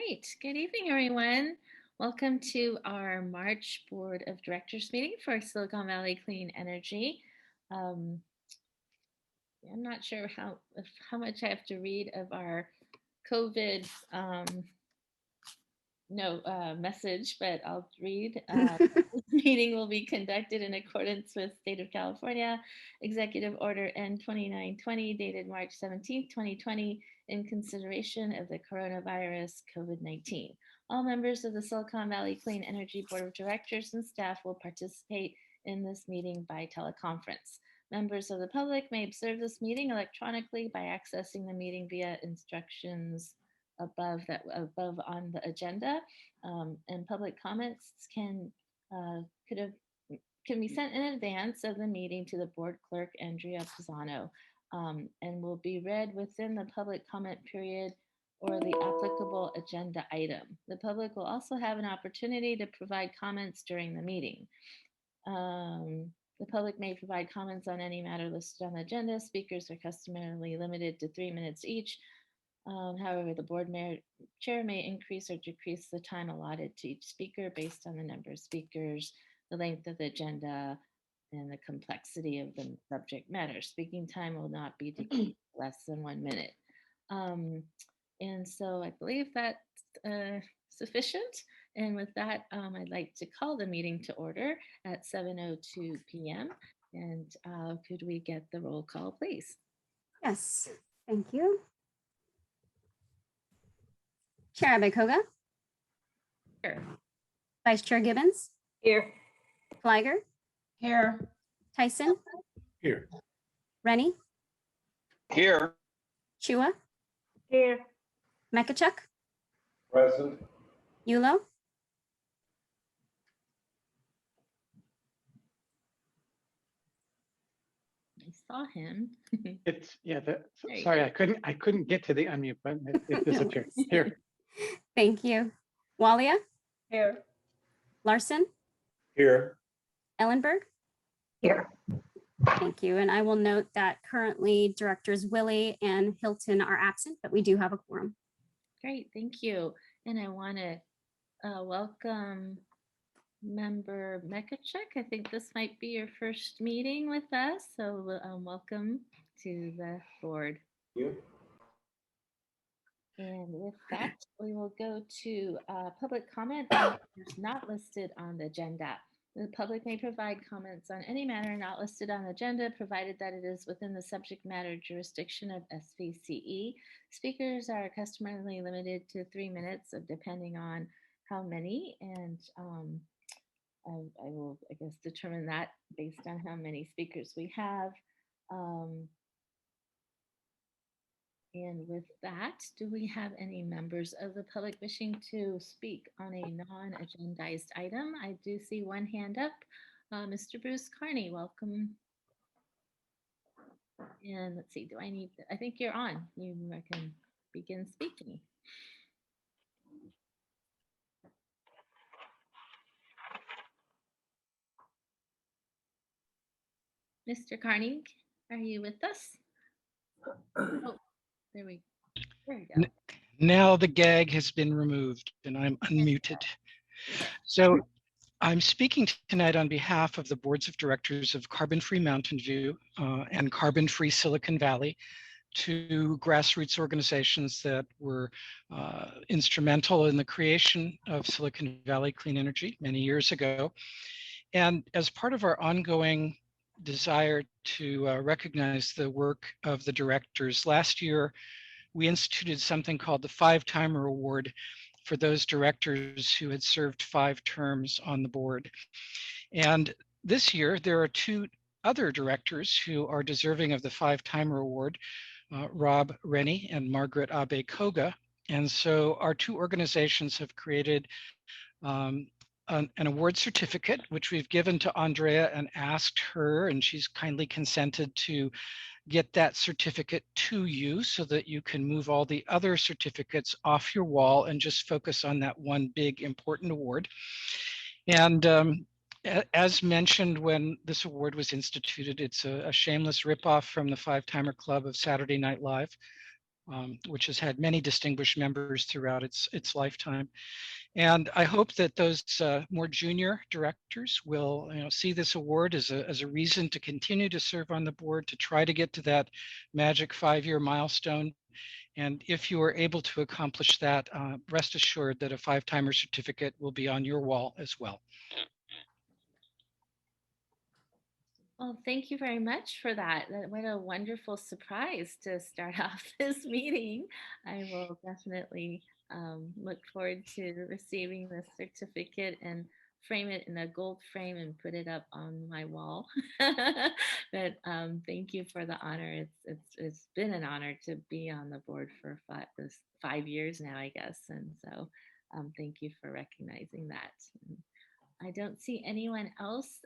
Great. Good evening, everyone. Welcome to our March Board of Directors meeting for Silicon Valley Clean Energy. I'm not sure how much I have to read of our COVID message, but I'll read. This meeting will be conducted in accordance with State of California Executive Order N2920 dated March 17, 2020 in consideration of the coronavirus COVID-19. All members of the Silicon Valley Clean Energy Board of Directors and staff will participate in this meeting by teleconference. Members of the public may observe this meeting electronically by accessing the meeting via instructions above on the agenda, and public comments can be sent in advance of the meeting to the board clerk, Andrea Pisano, and will be read within the public comment period or the applicable agenda item. The public will also have an opportunity to provide comments during the meeting. The public may provide comments on any matter listed on the agenda. Speakers are customarily limited to 3 minutes each. However, the board chair may increase or decrease the time allotted to each speaker based on the number of speakers, the length of the agenda, and the complexity of the subject matter. Speaking time will not be decreased less than 1 minute. And so I believe that's sufficient. And with that, I'd like to call the meeting to order at 7:02 p.m. And could we get the roll call, please? Yes, thank you. Chair Abikoga. Here. Vice Chair Gibbons. Here. Fliger. Here. Tyson. Here. Rennie. Here. Chua. Here. Mekachuk. Present. Yulo. I saw him. It's sorry, I couldn't get to the unmute button. It disappeared. Here. Thank you. Walia. Here. Larson. Here. Ellenberg. Here. Thank you. And I will note that currently directors Willie and Hilton are absent, but we do have a quorum. Great, thank you. And I want to welcome member Mekachuk. I think this might be your first meeting with us, so welcome to the board. You. And with that, we will go to public comment on matters not listed on the agenda. The public may provide comments on any matter not listed on the agenda, provided that it is within the subject matter jurisdiction of SVCE. Speakers are customarily limited to 3 minutes, depending on how many, and I will, I guess, determine that based on how many speakers we have. And with that, do we have any members of the public wishing to speak on a non-agendized item? I do see one hand up. Mr. Bruce Carney, welcome. And let's see, I think you're on. You can begin speaking. Mr. Carney, are you with us? Oh. There we go. Now the gag has been removed and I'm unmuted. So I'm speaking tonight on behalf of the boards of directors of Carbon Free Mountain View and Carbon Free Silicon Valley, two grassroots organizations that were instrumental in the creation of Silicon Valley Clean Energy many years ago. And as part of our ongoing desire to recognize the work of the directors, last year we instituted something called the 5-Timer Award for those directors who had served 5 terms on the board. And this year there are 2 other directors who are deserving of the 5-Timer Award, Rob Rennie and Margaret Abe Koga. And so our 2 organizations have created an award certificate, which we've given to Andrea and asked her, and she's kindly consented to get that certificate to you so that you can move all the other certificates off your wall and just focus on that one big important award. And as mentioned when this award was instituted, it's a shameless ripoff from the 5-Timer Club of Saturday Night Live. which has had many distinguished members throughout its lifetime. And I hope that those more junior directors will see this award as a reason to continue to serve on the board, to try to get to that magic 5-year milestone. And if you are able to accomplish that, rest assured that a 5-timer certificate will be on your wall as well. Well, thank you very much for that. What a wonderful surprise to start off this meeting. I will definitely look forward to receiving this certificate and frame it in a gold frame and put it up on my wall. But thank you for the honor. It's been an honor to be on the board for 5 years now, I guess. And so thank you for recognizing that. I don't see anyone else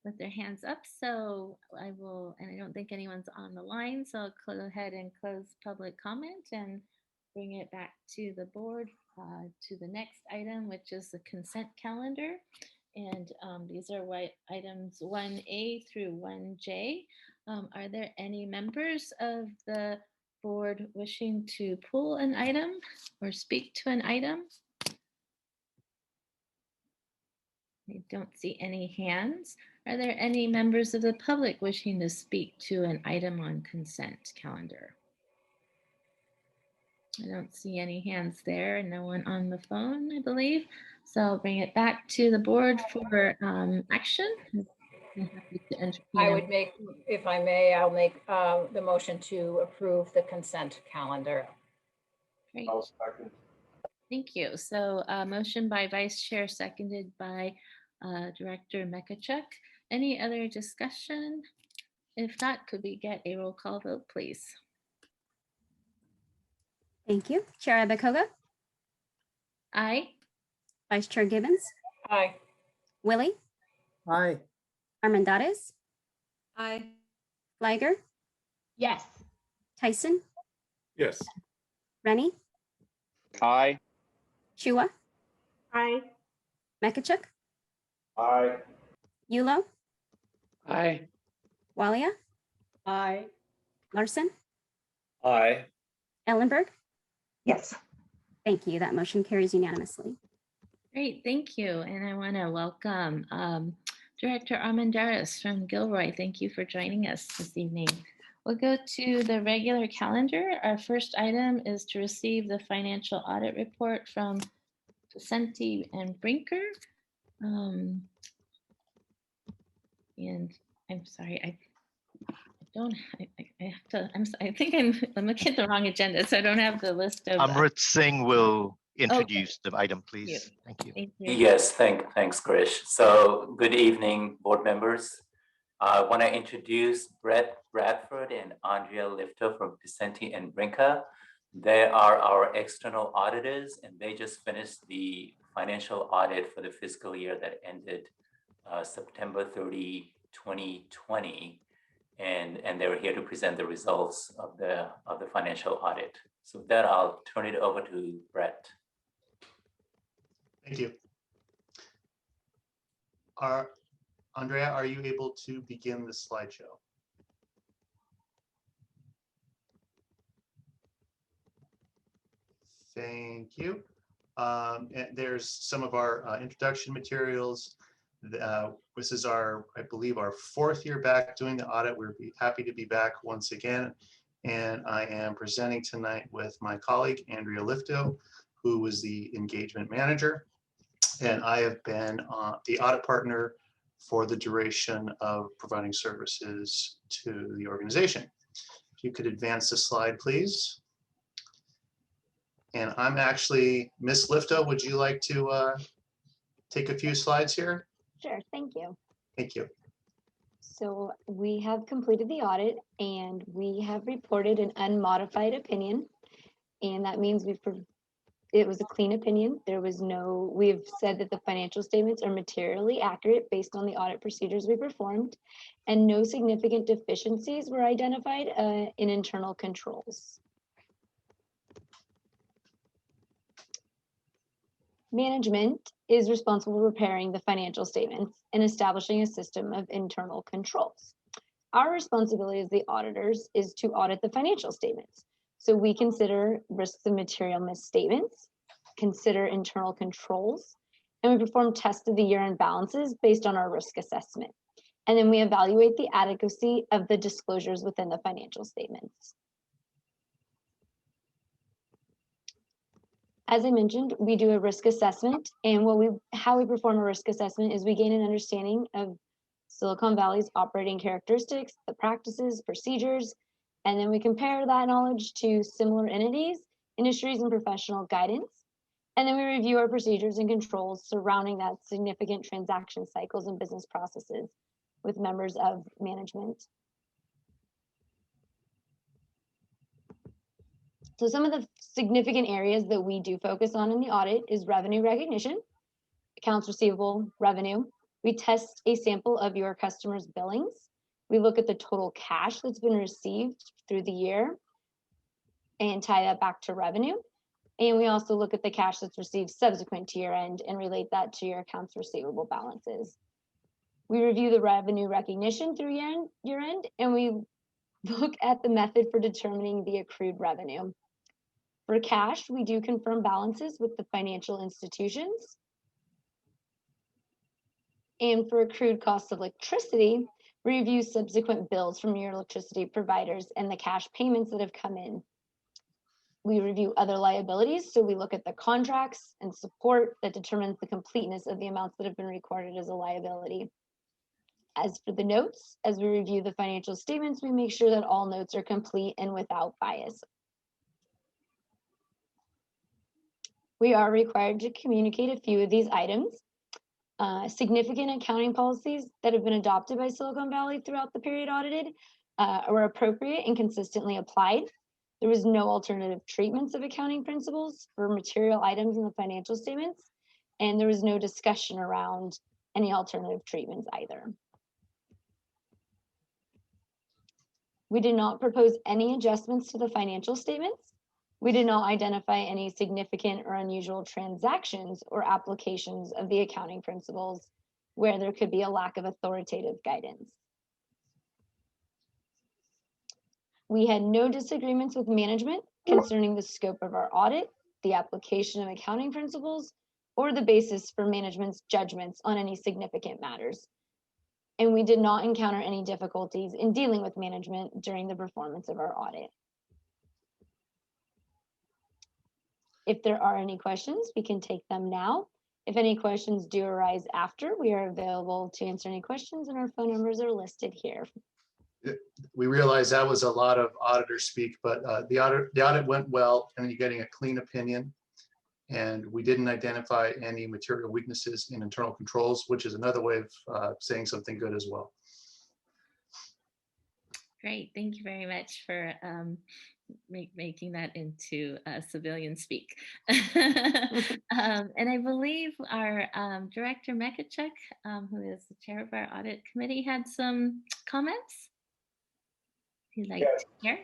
with their hands up, so I will, and I don't think anyone's on the line, so I'll go ahead and close public comment and bring it back to the board to the next item, which is the consent calendar. And these are items 1A through 1J. Are there any members of the board wishing to pull an item or speak to an item? I don't see any hands. Are there any members of the public wishing to speak to an item on consent calendar? I don't see any hands there and no one on the phone, I believe. So I'll bring it back to the board for action. I would make, if I may, I'll make the motion to approve the consent calendar. Great. Thank you. So motion by Vice Chair, seconded by Director Mekachuk. Any other discussion? If not, could we get a roll call vote, please? Thank you. Chair Abakoga, Aye. Vice Chair Gibbons, Aye. Willie, Aye. Armendariz, Aye. Liger, Yes. Tyson, Yes. Rennie, Aye. Chua, Aye. Mekachuk, Aye. Yulo, Aye. Walia, Aye. Larson, Aye. Ellenberg. Yes. Thank you. That motion carries unanimously. Great, thank you. And I want to welcome Director Armendariz from Gilroy. Thank you for joining us this evening. We'll go to the regular calendar. Our first item is to receive the financial audit report from Supplier and Brinker. And I'm sorry, I have to, I think I'm looking at the wrong agenda, so I don't have the list of. Amrit Singh will introduce the item, you. please. Thank you. Thank you. Yes, thanks, Krish. So good evening, board members. I want to introduce Brett Bradford and Andrea Lifto from Vicente and Brinker. They are our external auditors, and they just finished the financial audit for the fiscal year that ended September 30, 2020. And they were here to present the results of the financial audit. So with that, I'll turn it over to Brett. Thank you. Andrea, are you able to begin the slideshow? Thank you. And there's some of our introduction materials. This is our, I believe, our 4th year back doing the audit. We're happy to be back once again. And I am presenting tonight with my colleague, Andrea Lifto, who was the engagement manager. And I have been the audit partner for the duration of providing services to the organization. If you could advance the slide, please. And I'm actually, Miss Lifto, would you like to take a few slides here? Sure, thank you. Thank you. So we have completed the audit and we have reported an unmodified opinion. And that means it was a clean opinion. There was we've said that the financial statements are materially accurate based on the audit procedures we performed, and no significant deficiencies were identified in internal controls. Management is responsible for preparing the financial statements and establishing a system of internal controls. Our responsibility as the auditors is to audit the financial statements. So we consider risks of material misstatements, consider internal controls, and we perform tests of the year-end balances based on our risk assessment. And then we evaluate the adequacy of the disclosures within the financial statements. As I mentioned, we do a risk assessment, and how we perform a risk assessment is we gain an understanding of Silicon Valley's operating characteristics, the practices, procedures, and then we compare that knowledge to similar entities, industries, and professional guidance. And then we review our procedures and controls surrounding that significant transaction cycles and business processes with members of management. So some of the significant areas that we do focus on in the audit is revenue recognition, accounts receivable, revenue. We test a sample of your customer's billings. We look at the total cash that's been received through the year and tie that back to revenue. And we also look at the cash that's received subsequent to year end and relate that to your accounts receivable balances. We review the revenue recognition through year end, and we look at the method for determining the accrued revenue. For cash, we do confirm balances with the financial institutions. And for accrued costs of electricity, we review subsequent bills from your electricity providers and the cash payments that have come in. We review other liabilities, so we look at the contracts and support that determines the completeness of the amounts that have been recorded as a liability. As for the notes, as we review the financial statements, we make sure that all notes are complete and without bias. We are required to communicate a few of these items. Significant accounting policies that have been adopted by Silicon Valley throughout the period audited were appropriate and consistently applied. There was no alternative treatments of accounting principles for material items in the financial statements, and there was no discussion around any alternative treatments either. We did not propose any adjustments to the financial statements. We did not identify any significant or unusual transactions or applications of the accounting principles where there could be a lack of authoritative guidance. We had no disagreements with management concerning the scope of our audit, the application of accounting principles, or the basis for management's judgments on any significant matters. And we did not encounter any difficulties in dealing with management during the performance of our audit. If there are any questions, we can take them now. If any questions do arise after, we are available to answer any questions, and our phone numbers are listed here. We realize that was a lot of auditor speak, but the audit went well, and you're getting a clean opinion. And we didn't identify any material weaknesses in internal controls, which is another way of saying something good as well. Great, thank you very much for making that into civilian speak. And I believe our Director Mekachuk, who is the chair of our audit committee, had some comments he'd like to share.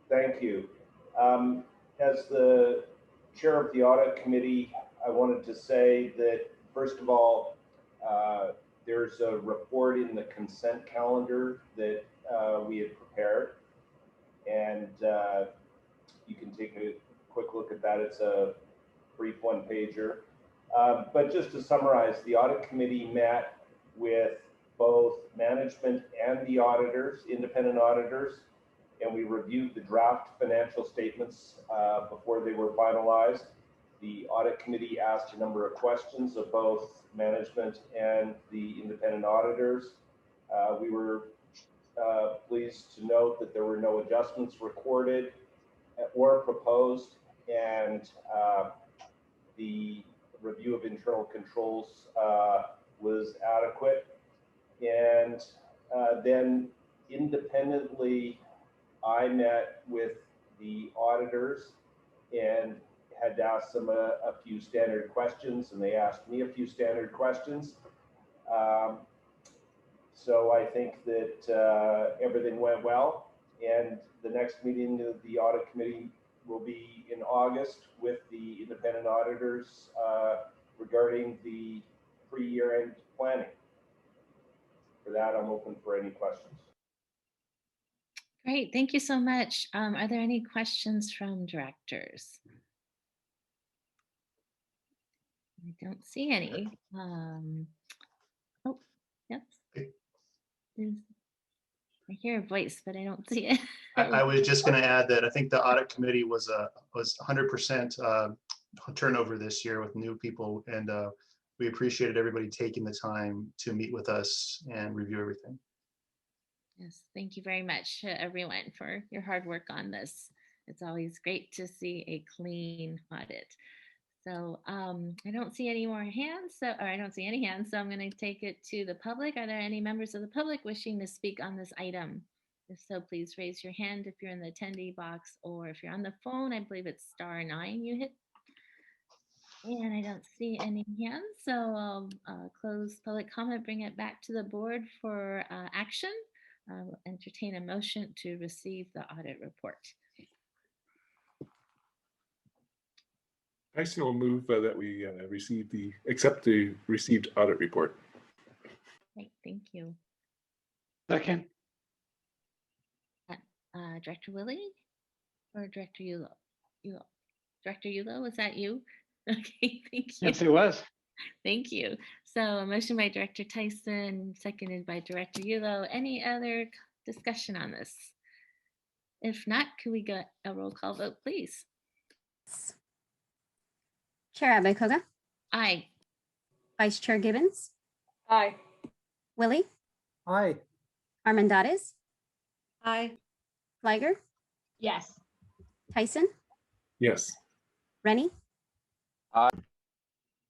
Thank you. As the chair of the audit committee, I wanted to say that, first of all, there's a report in the consent calendar that we had prepared, and you can take a quick look at that. It's a brief one-pager. But just to summarize, the audit committee met with both management and the auditors, independent auditors, and we reviewed the draft financial statements before they were finalized. The audit committee asked a number of questions of both management and the independent auditors. We were pleased to note that there were no adjustments recorded or proposed, and the review of internal controls was adequate. And then independently, I met with the auditors and had to ask them a few standard questions, and they asked me a few standard questions. So I think that everything went well, and the next meeting of the audit committee will be in August with the independent auditors regarding the pre-year-end planning. For that, I'm open for any questions. Great, thank you so much. Are there any questions from directors? I don't see any. Oh, yep. I hear a voice, but I don't see it. I was just going to add that I think the audit committee was 100% turnover this year with new people, and we appreciated everybody taking the time to meet with us and review everything. Yes, thank you very much, everyone, for your hard work on this. It's always great to see a clean audit. So I don't see any more hands, or I don't see any hands, so I'm going to take it to the public. Are there any members of the public wishing to speak on this item? If so, please raise your hand if you're in the attendee box, or if you're on the phone, I believe it's *9 you hit. And I don't see any hands, so I'll close public comment, bring it back to the board for action. I'll entertain a motion to receive the audit report. Tyson will move that we accept the received audit report. Great, thank you. Second. Director Willie or Director Yulo? Director Yulo, was that you? Okay, thank you. Yes, it was. Thank you. So a motion by Director Tyson, seconded by Director Yulo. Any other discussion on this? If not, could we get a roll call vote, please? Chair Abekoga, Aye. Vice Chair Gibbons, Aye. Willie, Aye. Armendariz, Aye. Fliger, Yes. Tyson, Yes. Rennie, Aye.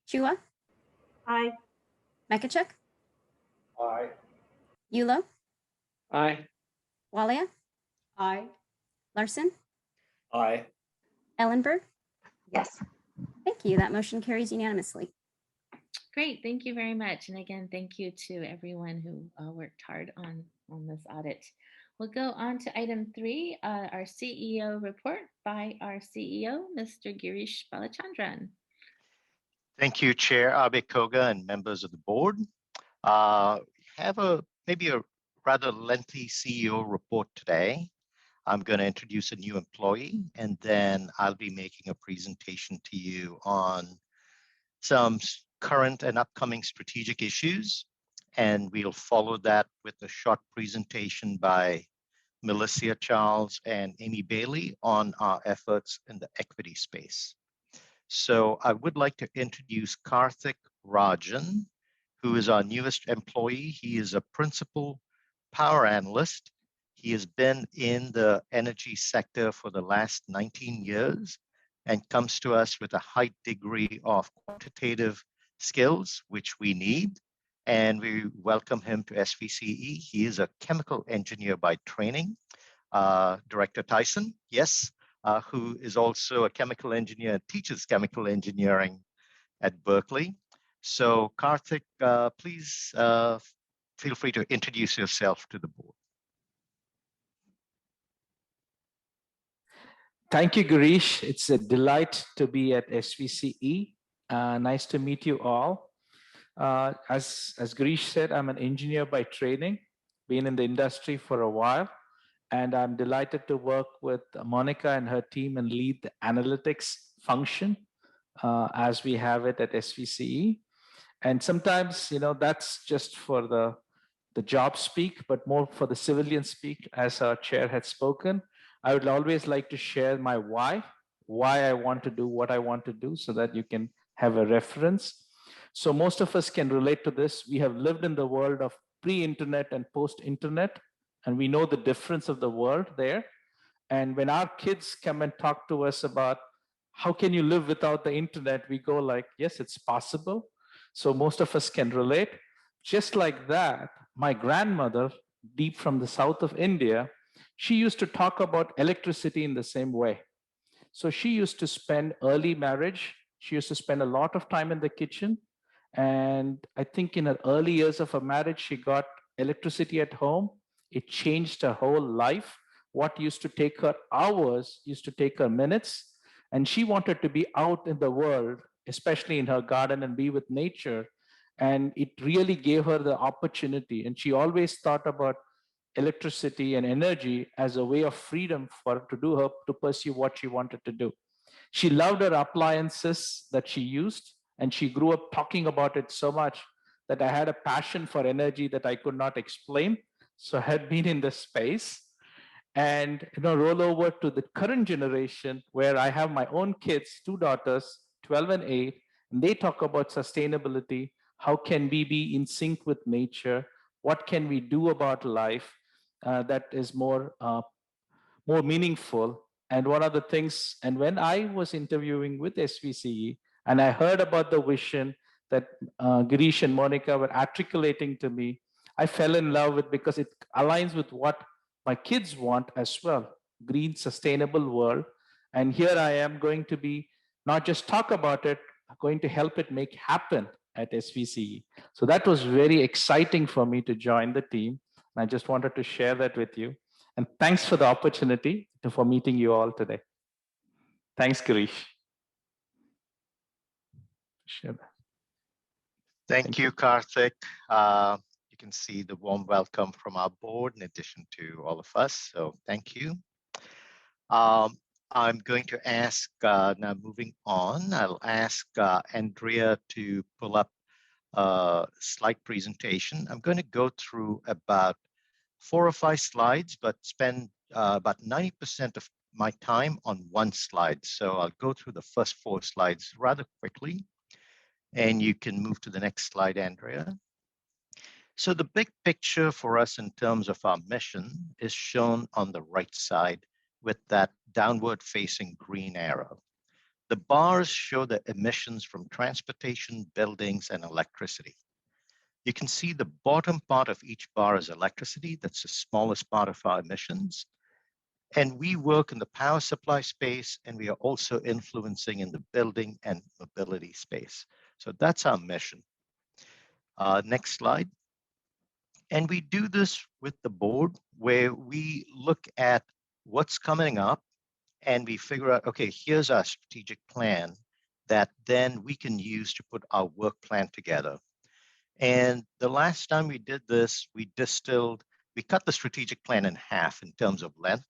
Chua, Aye. Mekachuk, Aye. Yulo, Aye. Walia, Aye. Larson, Aye. Ellenberg. Yes. Thank you. That motion carries unanimously. Great, thank you very much. And again, thank you to everyone who worked hard on this audit. We'll go on to item 3, our CEO report by our CEO, Mr. Girish Balachandran. Thank you, Chair Abekoga and members of the board. Have maybe a rather lengthy CEO report today. I'm going to introduce a new employee, and then I'll be making a presentation to you on some current and upcoming strategic issues. And we'll follow that with a short presentation by Melissa Charles and Amy Bailey on our efforts in the equity space. So I would like to introduce Karthik Rajan, who is our newest employee. He is a principal power analyst. He has been in the energy sector for the last 19 years and comes to us with a high degree of quantitative skills, which we need. And we welcome him to SVCE. He is a chemical engineer by training. Director Tyson, yes, who is also a chemical engineer and teaches chemical engineering at Berkeley. So Karthik, please feel free to introduce yourself to the board. Thank you, Girish. It's a delight to be at SVCE. Nice to meet you all. As Girish said, I'm an engineer by training, been in the industry for a while, and I'm delighted to work with Monica and her team and lead the analytics function as we have it at SVCE. And sometimes, that's just for the job speak, but more for the civilian speak, as our chair had spoken. I would always like to share my why I want to do what I want to do, so that you can have a reference. So most of us can relate to this. We have lived in the world of pre-internet and post-internet, and we know the difference of the world there. And when our kids come and talk to us about how can you live without the internet, we go like, yes, it's possible. So most of us can relate. Just like that, my grandmother, deep from the south of India, she used to talk about electricity in the same way. So she used to spend early marriage. She used to spend a lot of time in the kitchen. And I think in her early years of her marriage, she got electricity at home. It changed her whole life. What used to take her hours used to take her minutes. And she wanted to be out in the world, especially in her garden, and be with nature. And it really gave her the opportunity. And she always thought about electricity and energy as a way of freedom for her to pursue what she wanted to do. She loved her appliances that she used, and she grew up talking about it so much that I had a passion for energy that I could not explain. So I had been in this space, and roll over to the current generation where I have my own kids, 2 daughters, 12 and 8, and they talk about sustainability. How can we be in sync with nature? What can we do about life that is more meaningful? And one of the things, and when I was interviewing with SVCE and I heard about the vision that Girish and Monica were articulating to me, I fell in love with, because it aligns with what my kids want as well: green, sustainable world. And here I am going to be not just talk about it, going to help it make happen at SVCE. So that was very exciting for me to join the team. I just wanted to share that with you. And thanks for the opportunity for meeting you all today. Thanks, Girish. Sure. Thank you, Karthik. You can see the warm welcome from our board in addition to all of us. So thank you. I'm going to ask, now moving on, I'll ask Andrea to pull up a slide presentation. I'm going to go through about 4 or 5 slides, but spend about 90% of my time on one slide. So I'll go through the first 4 slides rather quickly, and you can move to the next slide, Andrea. So the big picture for us in terms of our mission is shown on the right side with that downward facing green arrow. The bars show the emissions from transportation, buildings, and electricity. You can see the bottom part of each bar is electricity. That's the smallest part of our emissions. And we work in the power supply space, and we are also influencing in the building and mobility space. So that's our mission. Next slide. And we do this with the board, where we look at what's coming up and we figure out, okay, here's our strategic plan that then we can use to put our work plan together. And the last time we did this, we cut the strategic plan in half in terms of length,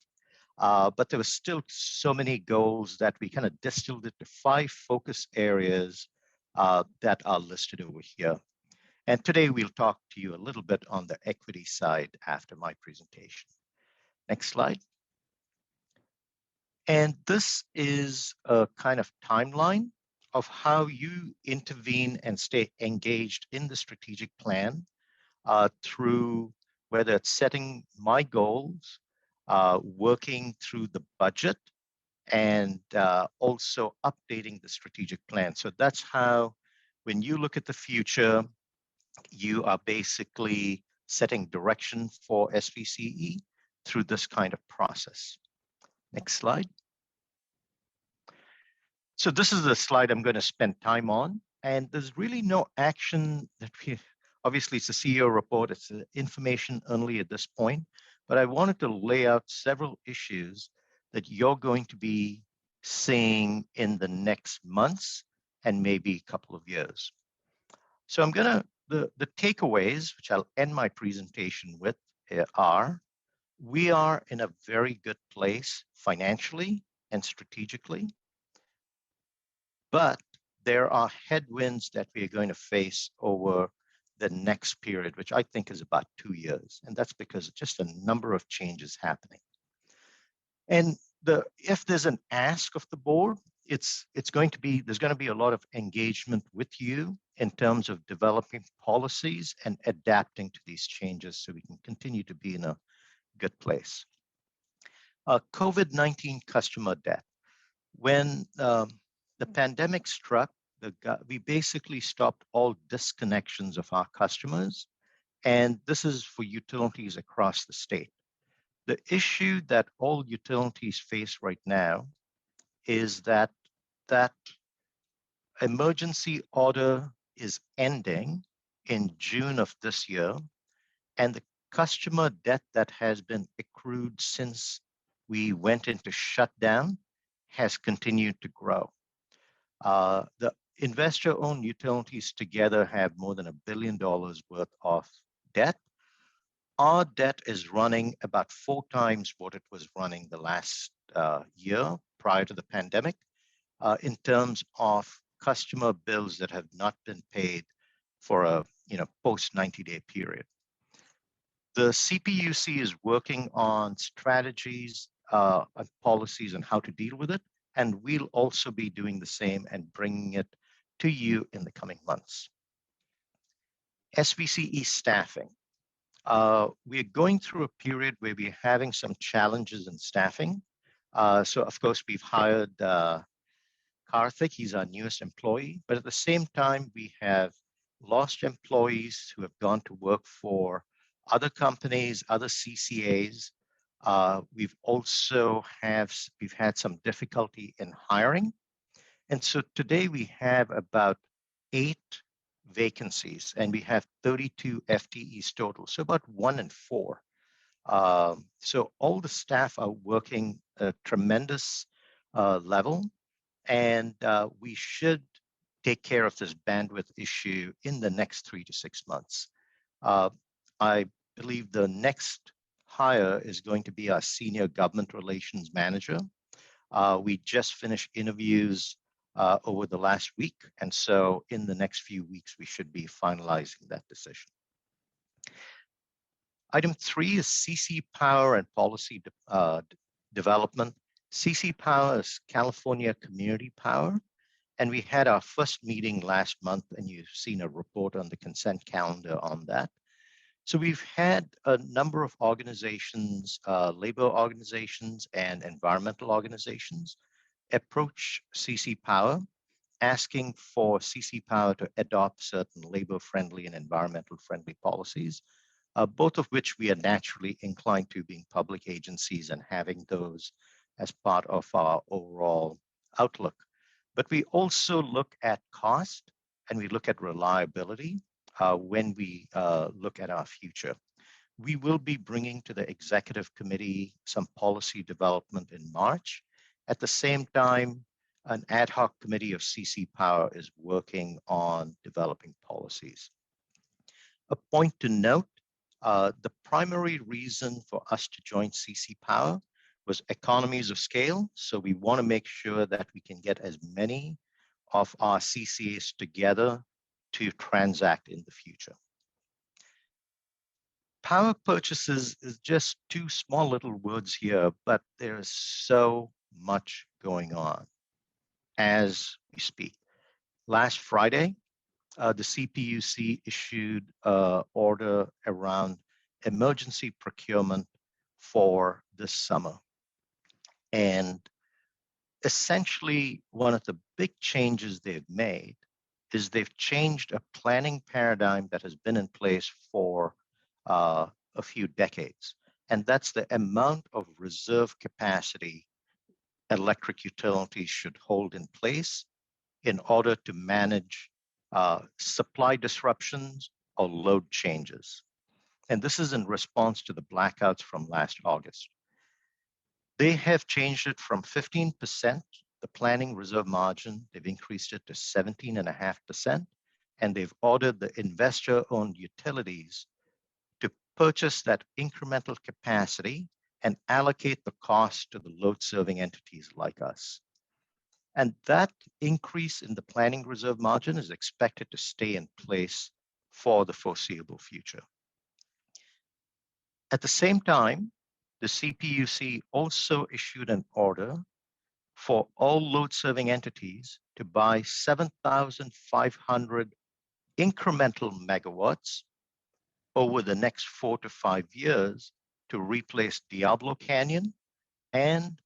but there was still so many goals that we kind of distilled it to 5 focus areas that are listed over here. And today we'll talk to you a little bit on the equity side after my presentation. Next slide. And this is a kind of timeline of how you intervene and stay engaged in the strategic plan through whether it's setting my goals, working through the budget, and also updating the strategic plan. So that's how, when you look at the future, you are basically setting direction for SVCE through this kind of process. Next slide. So this is the slide I'm going to spend time on, and there's really no action that obviously it's a CEO report, it's information only at this point, but I wanted to lay out several issues that you're going to be seeing in the next months and maybe a couple of years. So I'm gonna, the takeaways, which I'll end my presentation with, are we are in a very good place financially and strategically, but there are headwinds that we are going to face over the next period, which I think is about 2 years. And that's because of just a number of changes happening. And if there's an ask of the board, there's going to be a lot of engagement with you in terms of developing policies and adapting to these changes so we can continue to be in a good place. COVID-19 customer debt. When the pandemic struck, we basically stopped all disconnections of our customers, and this is for utilities across the state. The issue that all utilities face right now is that emergency order is ending in June of this year, and the customer debt that has been accrued since we went into shutdown has continued to grow. The investor-owned utilities together have more than $1 billion worth of debt. our debt is running about 4 times what it was running the last year prior to the pandemic in terms of customer bills that have not been paid for a post 90-day period. The CPUC is working on strategies and policies on how to deal with it, and we'll also be doing the same and bringing it to you in the coming months. SVCE staffing. We're going through a period where we're having some challenges in staffing. So of course, we've hired Karthik, he's our newest employee, but at the same time, we have lost employees who have gone to work for other companies, other CCAs. We've had some difficulty in hiring. And so today we have about 8 vacancies and we have 32 FTEs total, so about 1 in 4. So all the staff are working at a tremendous level, and we should take care of this bandwidth issue in the next 3 to 6 months. I believe the next hire is going to be our senior government relations manager. We just finished interviews over the last week, and so in the next few weeks, we should be finalizing that decision. Item 3 is CC Power and policy development. CC Power is California Community Power, and we had our first meeting last month, and you've seen a report on the consent calendar on that. So we've had a number of organizations, labor organizations and environmental organizations approach CC Power, asking for CC Power to adopt certain labor-friendly and environmental-friendly policies, both of which we are naturally inclined to, being public agencies and having those as part of our overall outlook. But we also look at cost and we look at reliability when we look at our future. We will be bringing to the executive committee some policy development in March. At the same time, an ad hoc committee of CC Power is working on developing policies. A point to note, the primary reason for us to join CC Power was economies of scale. So we want to make sure that we can get as many of our CCAs together to transact in the future. Power purchases is just 2 small little words here, but there is so much going on as we speak. Last Friday, the CPUC issued an order around emergency procurement for this summer. And essentially, one of the big changes they've made is they've changed a planning paradigm that has been in place for a few decades. And that's the amount of reserve capacity electric utilities should hold in place in order to manage supply disruptions or load changes. And this is in response to the blackouts from last August. They have changed it from 15%, the planning reserve margin, they've increased it to 17.5%, and they've ordered the investor-owned utilities to purchase that incremental capacity and allocate the cost to the load-serving entities like us. And that increase in the planning reserve margin is expected to stay in place for the foreseeable future. At the same time, the CPUC also issued an order for all load-serving entities to buy 7,500 incremental megawatts over the next 4 to 5 years to replace Diablo Canyon and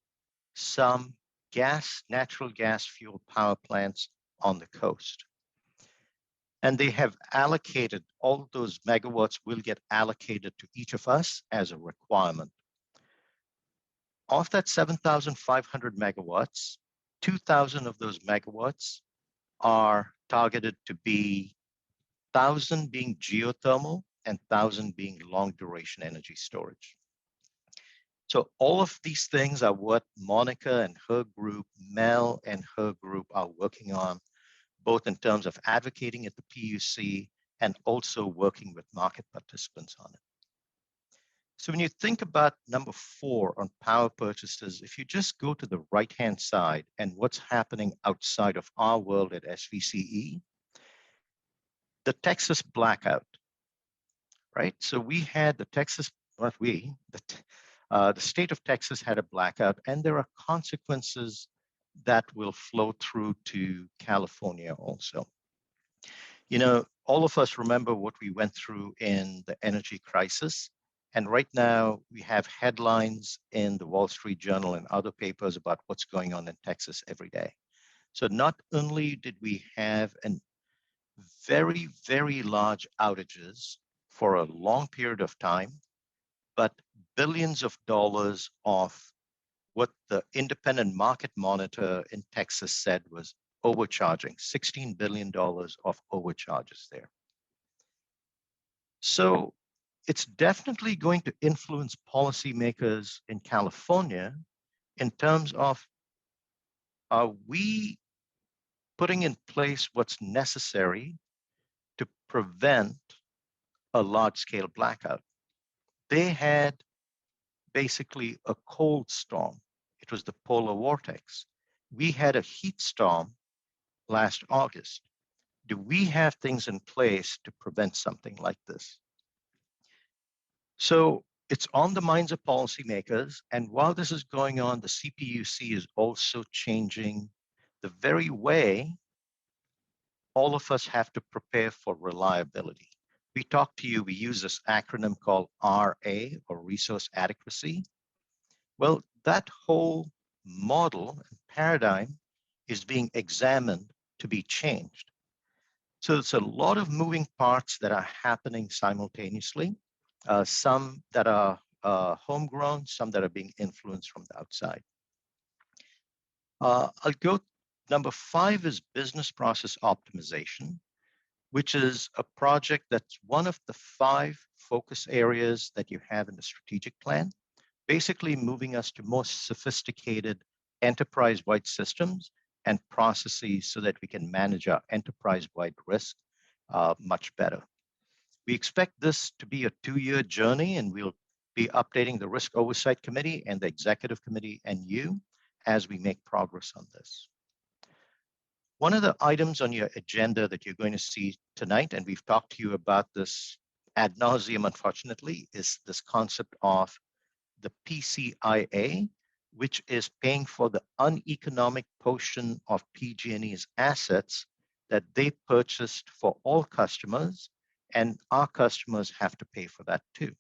some natural gas fueled power plants on the coast. And they have allocated, all those megawatts will get allocated to each of us as a requirement. Of that 7,500 megawatts, 2,000 of those megawatts are targeted to be 1,000 being geothermal and 1,000 being long duration energy storage. So all of these things are what Monica and her group, Mel and her group are working on, both in terms of advocating at the PUC and also working with market participants on it. So when you think about number 4 on power purchases, if you just go to the right-hand side and what's happening outside of our world at SVCE, the Texas blackout, right? So we had the Texas, not we, the state of Texas had a blackout, and there are consequences that will flow through to California also. You know, all of us remember what we went through in the energy crisis. And right now we have headlines in the Wall Street Journal and other papers about what's going on in Texas every day. So not only did we have an very, very large outages for a long period of time, but billions of dollars of what the independent market monitor in Texas said was overcharging, $16 billion of overcharges there. So it's definitely going to influence policymakers in California in terms of, are we putting in place what's necessary to prevent a large-scale blackout? They had basically a cold storm. It was the polar vortex. We had a heat storm last August. Do we have things in place to prevent something like this? So it's on the minds of policymakers. And while this is going on, the CPUC is also changing the very way all of us have to prepare for reliability. We talk to you, we use this acronym called RA, or resource adequacy. Well, that whole model and paradigm is being examined to be changed. So it's a lot of moving parts that are happening simultaneously, some that are homegrown, some that are being influenced from the outside. I'll go, number 5 is business process optimization, which is a project that's one of the 5 focus areas that you have in the strategic plan, basically moving us to more sophisticated enterprise-wide systems and processes so that we can manage our enterprise-wide risk much better. We expect this to be a 2-year journey, and we'll be updating the Risk Oversight Committee and the Executive Committee and you as we make progress on this. One of the items on your agenda that you're going to see tonight, and we've talked to you about this ad nauseum, unfortunately, is this concept of the PCIA, which is paying for the uneconomic portion of PG&E's assets that they purchased for all customers, and our customers have to pay for that too.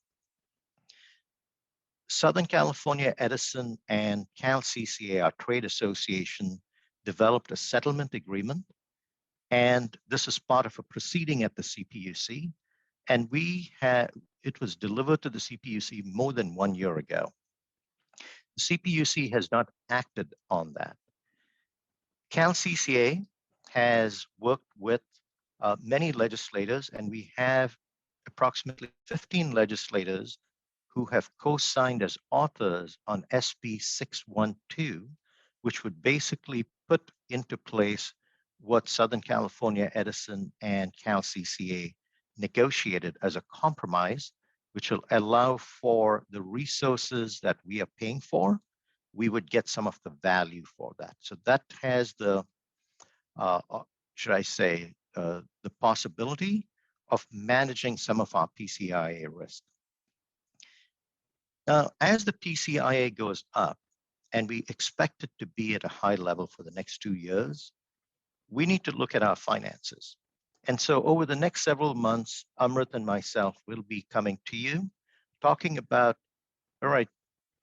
Southern California Edison and CalCCA, our trade association, developed a settlement agreement, and this is part of a proceeding at the CPUC, and it was delivered to the CPUC more than 1 year ago. The CPUC has not acted on that. CalCCA has worked with many legislators, and we have approximately 15 legislators who have co-signed as authors on SB 612, which would basically put into place what Southern California Edison and CalCCA negotiated as a compromise, which will allow for the resources that we are paying for, we would get some of the value for that. So that has the, should I say, the possibility of managing some of our PCIA risk. Now, as the PCIA goes up, and we expect it to be at a high level for the next 2 years, we need to look at our finances. And so over the next several months, Amrit and myself will be coming to you, talking about, all right,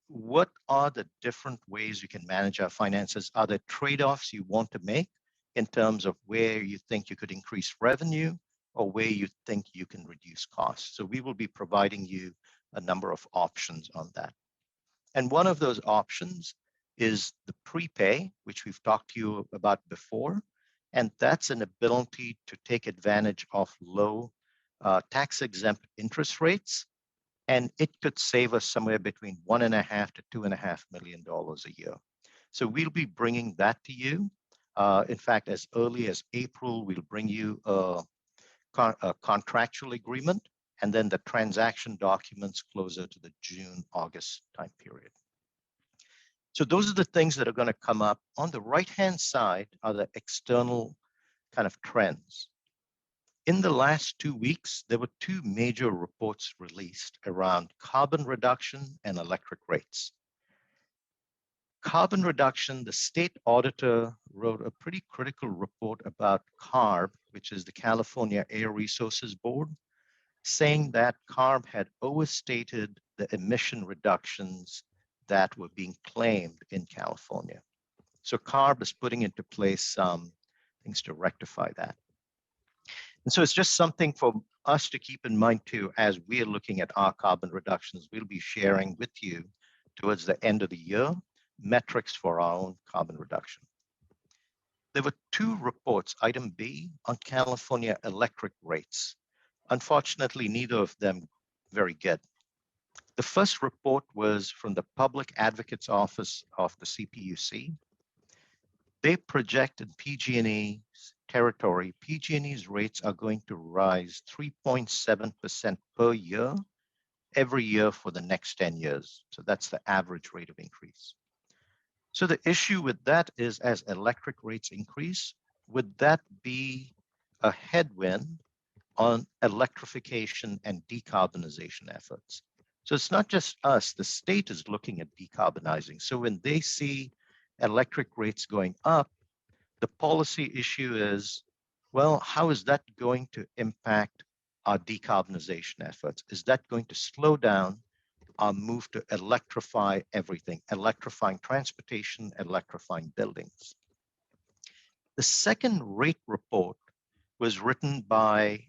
what are the different ways you can manage our finances? Are there trade-offs you want to make in terms of where you think you could increase revenue or where you think you can reduce costs? So we will be providing you a number of options on that. And one of those options is the prepay, which we've talked to you about before. And that's an ability to take advantage of low tax-exempt interest rates. And it could save us somewhere between $1.5 to $2.5 million a year. So we'll be bringing that to you. In fact, as early as April, we'll bring you a contractual agreement, and then the transaction documents closer to the June, August time period. So those are the things that are going to come up. On the right-hand side are the external kind of trends. In the last 2 weeks, there were 2 major reports released around carbon reduction and electric rates. Carbon reduction, the state auditor wrote a pretty critical report about CARB, which is the California Air Resources Board, saying that CARB had overstated the emission reductions that were being claimed in California. So CARB is putting into place some things to rectify that. And so it's just something for us to keep in mind too, as we are looking at our carbon reductions. We'll be sharing with you towards the end of the year metrics for our own carbon reduction. There were 2 reports, item B, on California electric rates. Unfortunately, neither of them very good. The first report was from the Public Advocate's Office of the CPUC. They project in PG&E's territory, PG&E's rates are going to rise 3.7% per year, every year for the next 10 years. So that's the average rate of increase. So the issue with that is, as electric rates increase, would that be a headwind on electrification and decarbonization efforts? So it's not just us, the state is looking at decarbonizing. So when they see electric rates going up, the policy issue is, well, how is that going to impact our decarbonization efforts? Is that going to slow down our move to electrify everything, electrifying transportation, electrifying buildings? The second rate report was written by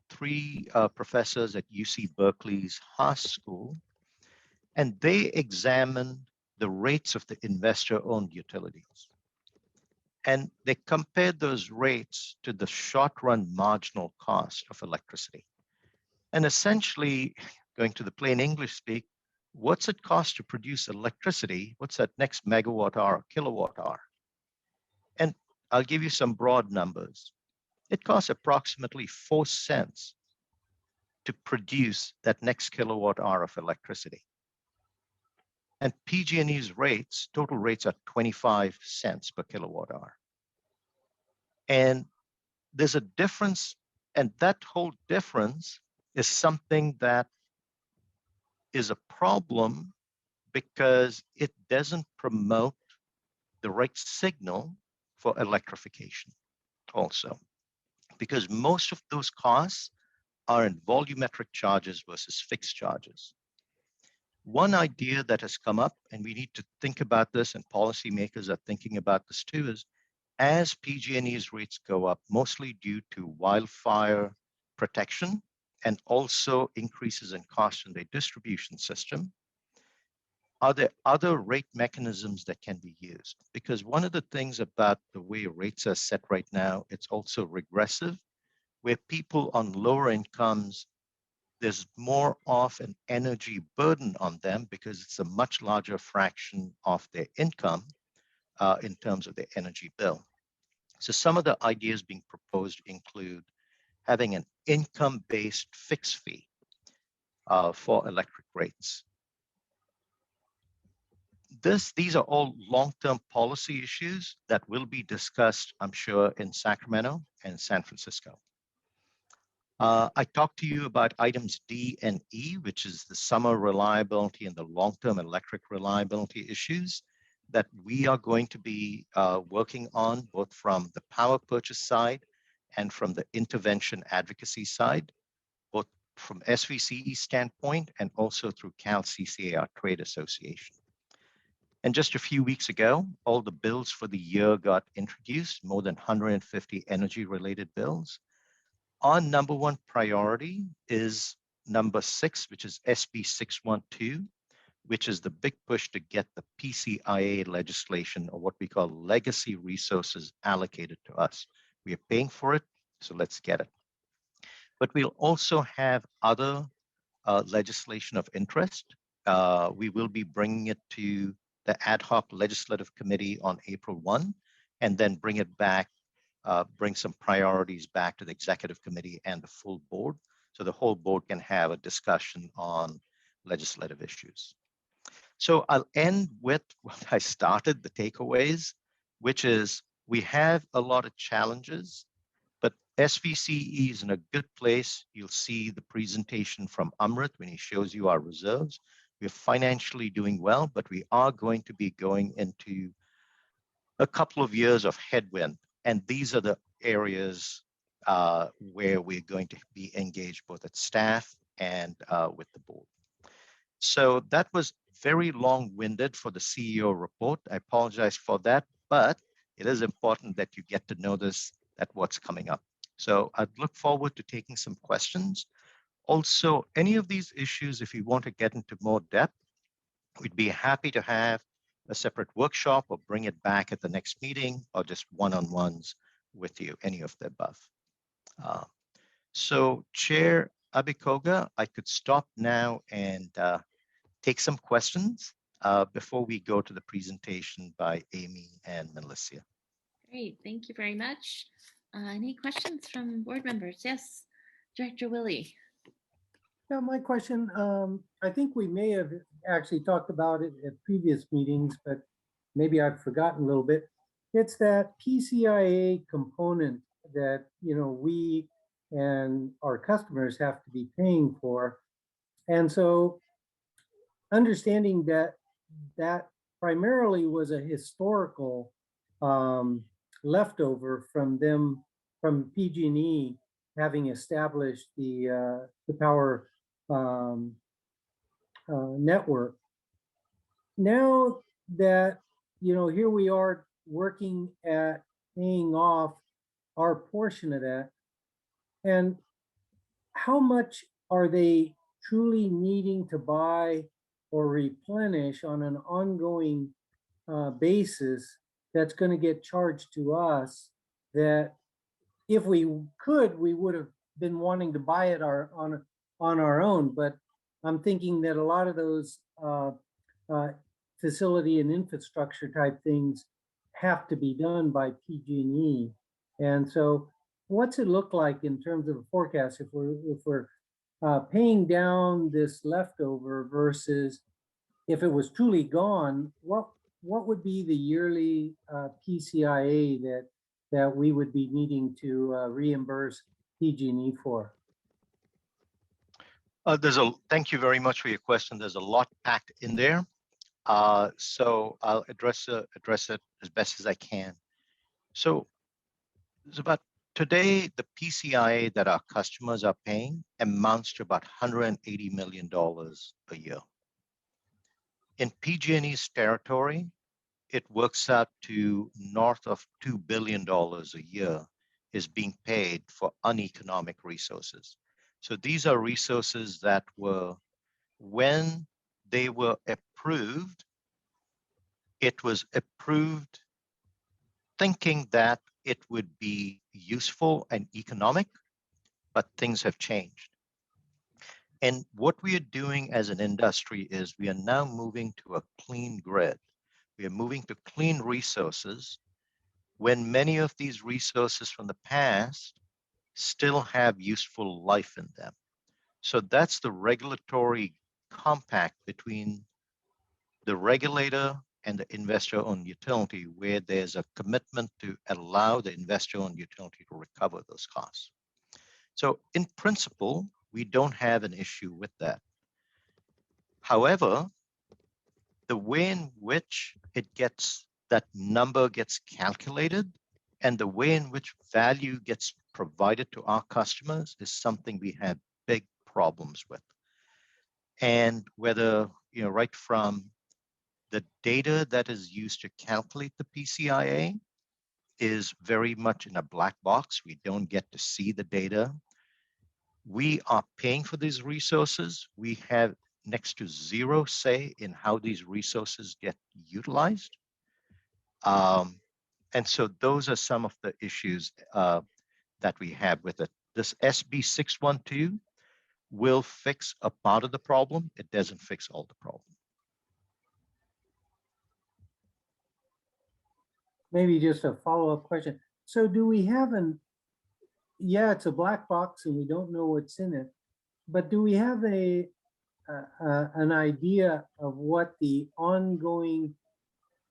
3 professors at UC Berkeley's Haas School, and they examined the rates of the investor-owned utilities. And they compared those rates to the short-run marginal cost of electricity. And essentially, going to the plain English speak, what's it cost to produce electricity? What's that next megawatt hour, kilowatt hour? And I'll give you some broad numbers. It costs approximately 4 cents to produce that next kilowatt hour of electricity. And PG&E's rates, total rates are 25 cents per kilowatt hour. And there's a difference, and that whole difference is something that is a problem because it doesn't promote the right signal for electrification also. Because most of those costs are in volumetric charges versus fixed charges. One idea that has come up, and we need to think about this, and policymakers are thinking about this too, is as PG&E's rates go up, mostly due to wildfire protection and also increases in cost in their distribution system, are there other rate mechanisms that can be used? Because one of the things about the way rates are set right now, it's also regressive, where people on lower incomes, there's more of an energy burden on them because it's a much larger fraction of their income in terms of their energy bill. So some of the ideas being proposed include having an income-based fixed fee for electric rates. These are all long-term policy issues that will be discussed, I'm sure, in Sacramento and San Francisco. I talked to you about items D and E, which is the summer reliability and the long-term electric reliability issues that we are going to be working on, both from the power purchase side and from the intervention advocacy side, both from SVCE standpoint and also through CalCCA, our trade association. And just a few weeks ago, all the bills for the year got introduced, more than 150 energy-related bills. Our number 1 priority is number 6, which is SB 612, which is the big push to get the PCIA legislation, or what we call legacy resources, allocated to us. We are paying for it, so let's get it. But we'll also have other legislation of interest. We will be bringing it to the ad hoc legislative committee on April 1, and then bring it back, bring some priorities back to the executive committee and the full board. so the whole board can have a discussion on legislative issues. So I'll end with what I started, the takeaways, which is we have a lot of challenges, but SVCE is in a good place. You'll see the presentation from Amrit when he shows you our reserves. We're financially doing well, but we are going to be going into a couple of years of headwind. And these are the areas where we're going to be engaged both at staff and with the board. So that was very long-winded for the CEO report. I apologize for that, but it is important that you get to notice that what's coming up. So I'd look forward to taking some questions. Also, any of these issues, if you want to get into more depth, we'd be happy to have a separate workshop or bring it back at the next meeting or just one-on-ones with you, any of the above. So Chair Abikoga, I could stop now and take some questions before we go to the presentation by Amy and Melissa. Great, thank you very much. Any questions from board members? Yes, Director Willie. Yeah, my question, I think we may have actually talked about it at previous meetings, but maybe I've forgotten a little bit. It's that PCIA component that, you know, we and our customers have to be paying for. And so understanding that that primarily was a historical leftover from them, from PG&E having established the power network. Now that, you know, here we are working at paying off our portion of that, and how much are they truly needing to buy or replenish on an ongoing basis that's going to get charged to us, that if we could, we would have been wanting to buy it on our own. But I'm thinking that a lot of those facility and infrastructure type things have to be done by PG&E. And so what's it look like in terms of a forecast if we're paying down this leftover versus if it was truly gone, what would be the yearly PCIA that we would be needing to reimburse PG&E for? Thank you very much for your question. There's a lot packed in there. So I'll address it as best as I can. So it's about today, the PCIA that our customers are paying amounts to about $180 million a year. In PG&E's territory, it works out to north of $2 billion a year is being paid for uneconomic resources. So these are resources that were, when they were approved, it was approved thinking that it would be useful and economic, but things have changed. And what we are doing as an industry is we are now moving to a clean grid. We are moving to clean resources when many of these resources from the past still have useful life in them. So that's the regulatory compact between the regulator and the investor-owned utility, where there's a commitment to allow the investor-owned utility to recover those costs. So in principle, we don't have an issue with that. However, the way in which that number gets calculated and the way in which value gets provided to our customers is something we have big problems with. And whether, you know, right from the data that is used to calculate the PCIA is very much in a black box. We don't get to see the data. We are paying for these resources. We have next to zero say in how these resources get utilized. And so those are some of the issues that we have with it. This SB 612 will fix a part of the problem. It doesn't fix all the problem. Maybe just a follow-up question. So do we have yeah, it's a black box and we don't know what's in it. but do we have an idea of what the ongoing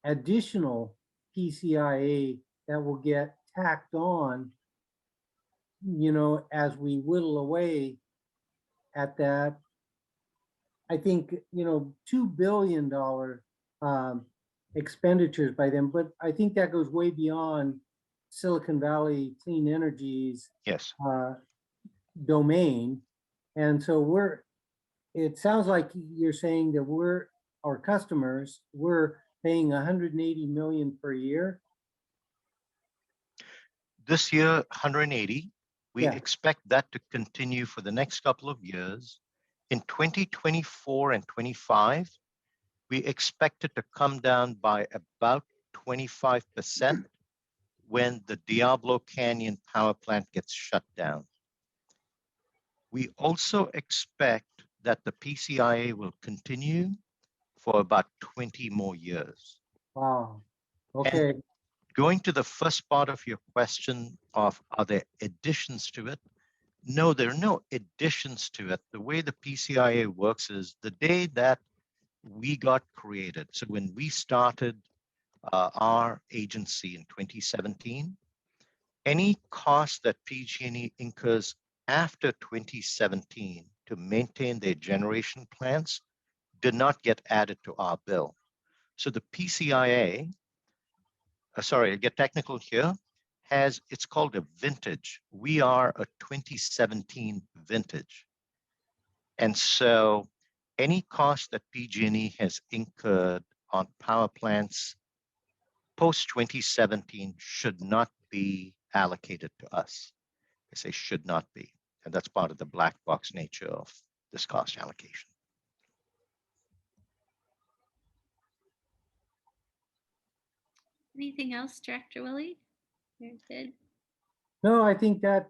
additional PCIA that will get tacked on, as we whittle away at that? I think, $2 billion expenditures by them, but I think that goes way beyond Silicon Valley Clean Energy's Yes. domain. And so it sounds like you're saying that our customers, we're paying 180 million per year. This year, 180. We Yeah. expect that to continue for the next couple of years. In 2024 and 25, we expect it to come down by about 25% when the Diablo Canyon power plant gets shut down. We also expect that the PCIA will continue for about 20 more years. Wow. Okay. And going to the first part of your question of, are there additions to it? No, there are no additions to it. The way the PCIA works is the day that we got created. So when we started our agency in 2017, any cost that PG&E incurs after 2017 to maintain their generation plants did not get added to our bill. So the PCIA, sorry, I get technical here, it's called a vintage. We are a 2017 vintage. And so any cost that PG&E has incurred on power plants post 2017 should not be allocated to us. I say should not be. And that's part of the black box nature of this cost allocation. Anything else, Director Willie? You're good. No, I think that,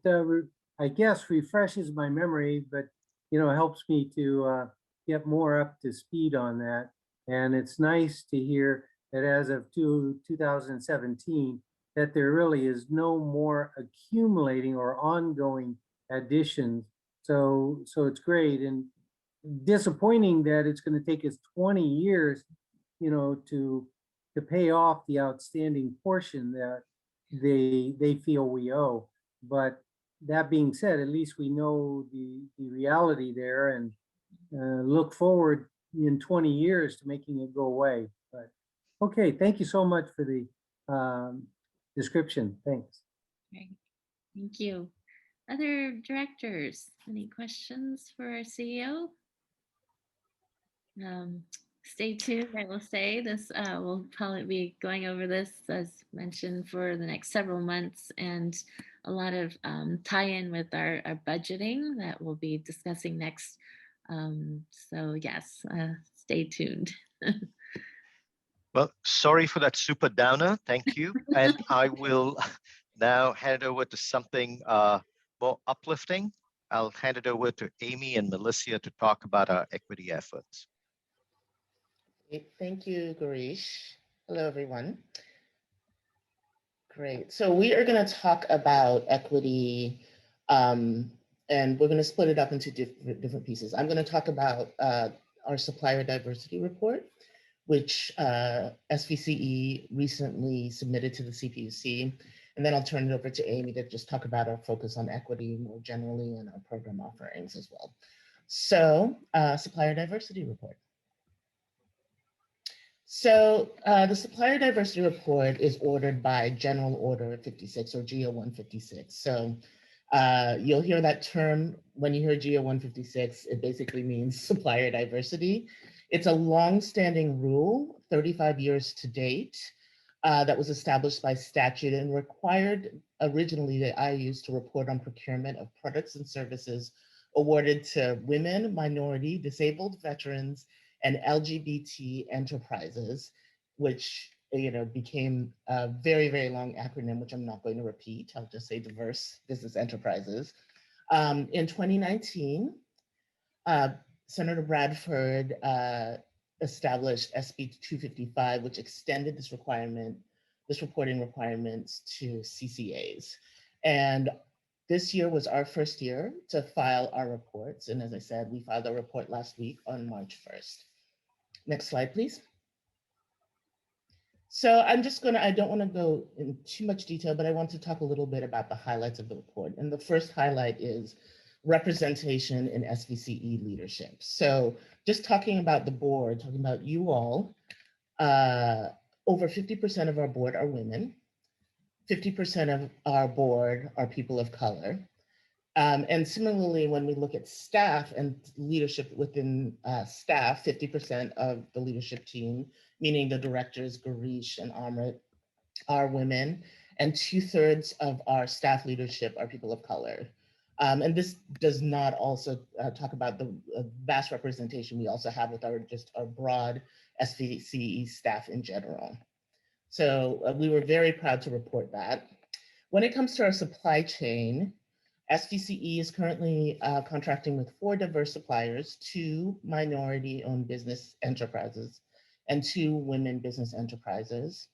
I guess, refreshes my memory, but, helps me to get more up to speed on that. And it's nice to hear that as of 2017, that there really is no more accumulating or ongoing additions. So it's great, and disappointing that it's going to take us 20 years, to pay off the outstanding portion that they feel we owe. But that being said, at least we know the reality there, and look forward in 20 years to making it go away. But okay, thank you so much for the description. Thanks. Great. Thank you. Other directors, any questions for our CEO? Stay tuned. I will say this, we'll probably be going over this, as mentioned, for the next several months, and a lot of tie-in with our budgeting that we'll be discussing next. So yes, stay tuned. Well, sorry for that super downer. Thank you. And I will now hand it over to something more uplifting. I'll hand it over to Amy and Melissa to talk about our equity efforts. Thank you, Girish. Hello, everyone. Great. So we are going to talk about equity, and we're going to split it up into different pieces. I'm going to talk about our supplier diversity report, which SVCE recently submitted to the CPUC. And then I'll turn it over to Amy to just talk about our focus on equity more generally and our program offerings as well. So supplier diversity report. So the Supplier Diversity Report is ordered by General Order 56 or GO 156. So you'll hear that term when you hear GO 156, it basically means supplier diversity. It's a long-standing rule, 35 years to date, that was established by statute and required originally the IUs to report on procurement of products and services awarded to women, minority, disabled veterans, and LGBT enterprises, which became a very, very long acronym, which I'm not going to repeat. I'll just say diverse business enterprises. In 2019, Senator Bradford established SB 255, which extended this reporting requirements to CCAs. And This year was our first year to file our reports. And as I said, we filed our report last week on March 1st. Next slide, please. So I don't want to go in too much detail, but I want to talk a little bit about the highlights of the report. And the first highlight is representation in SVCE leadership. So just talking about the board, talking about you all, over 50% of our board are women. 50% of our board are people of color. And similarly, when we look at staff and leadership within staff, 50% of the leadership team, meaning the directors, Garish and Amrit, are women, and 2/3 of our staff leadership are people of color. And this does not also talk about the vast representation we also have with our broad SVCE staff in general. So we were very proud to report that. When it comes to our supply chain, SVCE is currently contracting with 4 diverse suppliers, 2 minority-owned business enterprises, and 2 women business enterprises.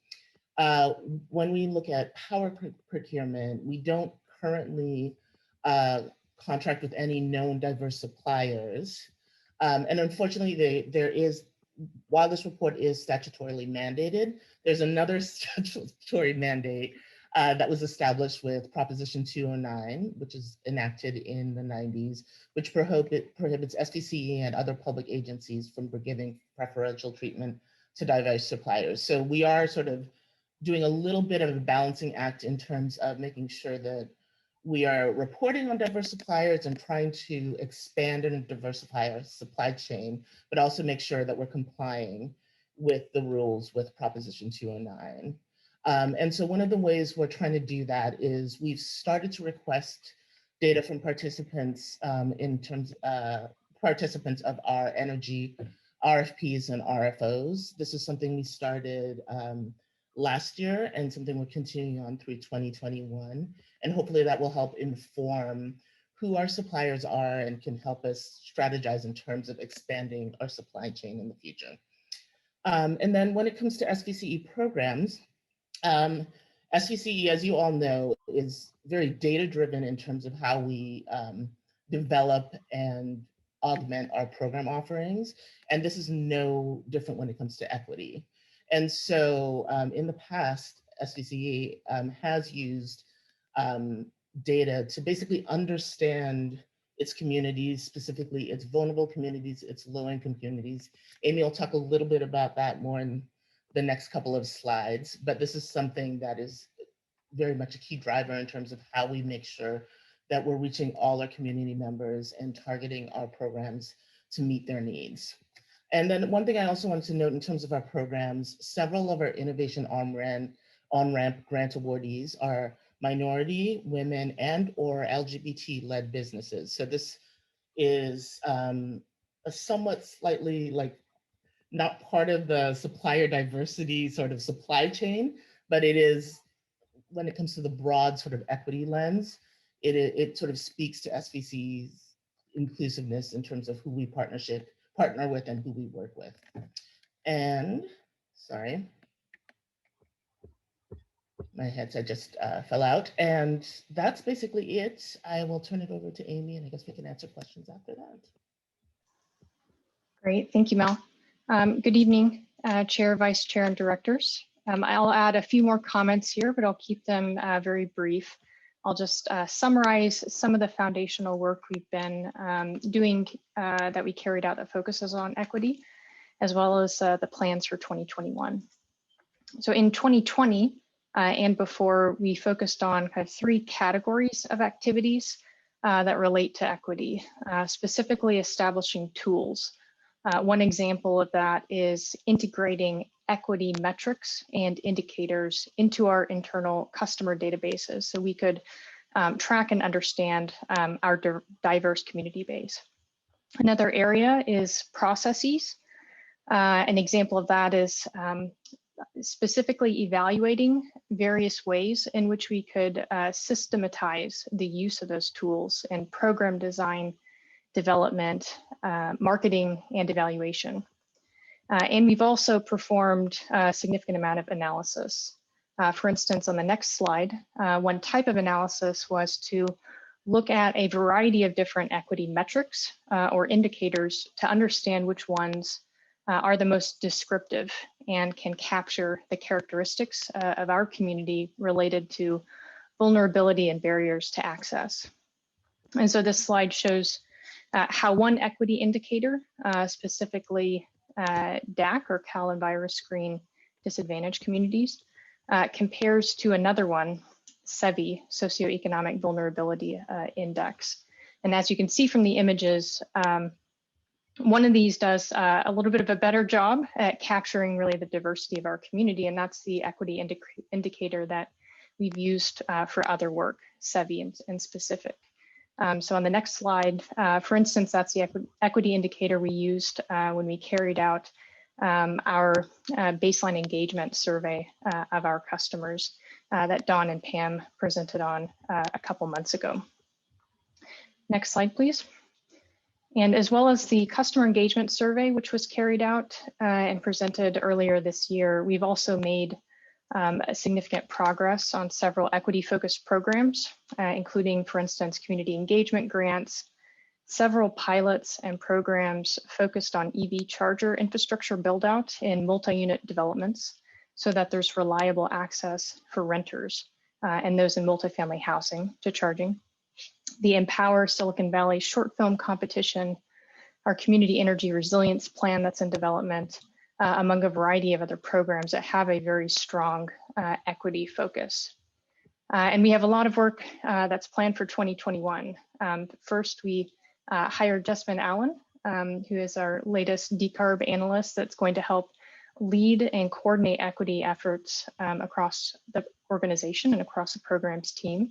When we look at power procurement, we don't currently contract with any known diverse suppliers. And unfortunately, while this report is statutorily mandated, there's another statutory mandate that was established with Proposition 209, which is enacted in the 90s, which prohibits SVCE and other public agencies from giving preferential treatment to diverse suppliers. So we are sort of doing a little bit of a balancing act in terms of making sure that we are reporting on diverse suppliers and trying to expand and diversify our supply chain, but also make sure that we're complying with the rules with Proposition 209. And so one of the ways we're trying to do that is we've started to request data from participants in terms of participants of our energy RFPs and RFOs. This is something we started last year and something we're continuing on through 2021. And hopefully that will help inform who our suppliers are and can help us strategize in terms of expanding our supply chain in the future. And then when it comes to SVCE programs, SVCE, as you all know, is very data-driven in terms of how we develop and augment our program offerings. And this is no different when it comes to equity. And so in the past, SVCE has used data to basically understand its communities, specifically its vulnerable communities, its low-income communities. Amy will talk a little bit about that more in the next couple of slides, but this is something that is very much a key driver in terms of how we make sure that we're reaching all our community members and targeting our programs to meet their needs. And then one thing I also wanted to note in terms of our programs, several of our Innovation On-Ramp grant awardees are minority, women, and or LGBT-led businesses. So this is a somewhat slightly like not part of the supplier diversity sort of supply chain, but it is, when it comes to the broad sort of equity lens, it sort of speaks to SVC's inclusiveness in terms of who we partner with and who we work with. And, sorry, my headset just fell out. And that's basically it. I will turn it over to Amy, and I guess we can answer questions after that. Great, thank you, Mel. Good evening, Chair, Vice Chair, and Directors. I'll add a few more comments here, but I'll keep them very brief. I'll just summarize some of the foundational work we've been doing that we carried out that focuses on equity, as well as the plans for 2021. So in 2020 and before, we focused on kind of 3 categories of activities that relate to equity, specifically establishing tools. One example of that is integrating equity metrics and indicators into our internal customer databases so we could track and understand our diverse community base. Another area is processes. An example of that is specifically evaluating various ways in which we could systematize the use of those tools in program design, development, marketing, and evaluation. And we've also performed a significant amount of analysis. For instance, on the next slide, one type of analysis was to look at a variety of different equity metrics or indicators to understand which ones are the most descriptive and can capture the characteristics of our community related to vulnerability and barriers to access. And so this slide shows how one equity indicator, specifically DAC or Cal and Virus Screen Disadvantaged Communities, compares to another one, SVCE, Socioeconomic Vulnerability Index. And as you can see from the images, one of these does a little bit of a better job at capturing really the diversity of our community, and that's the equity indicator that we've used for other work, SVCE in specific. So on the next slide, for instance, that's the equity indicator we used when we carried out our baseline engagement survey of our customers that Dawn and Pam presented on a couple months ago. Next slide, please. And as well as the customer engagement survey, which was carried out and presented earlier this year, we've also made a significant progress on several equity-focused programs, including, for instance, community engagement grants, several pilots and programs focused on EV charger infrastructure build-out in multi-unit developments so that there's reliable access for renters and those in multifamily housing to charging. The Empower Silicon Valley short film competition, our community energy resilience plan that's in development, among a variety of other programs that have a very strong equity focus. And we have a lot of work that's planned for 2021. First, we hired Jessamine Allen, who is our latest decarb analyst that's going to help lead and coordinate equity efforts across the organization and across the programs team.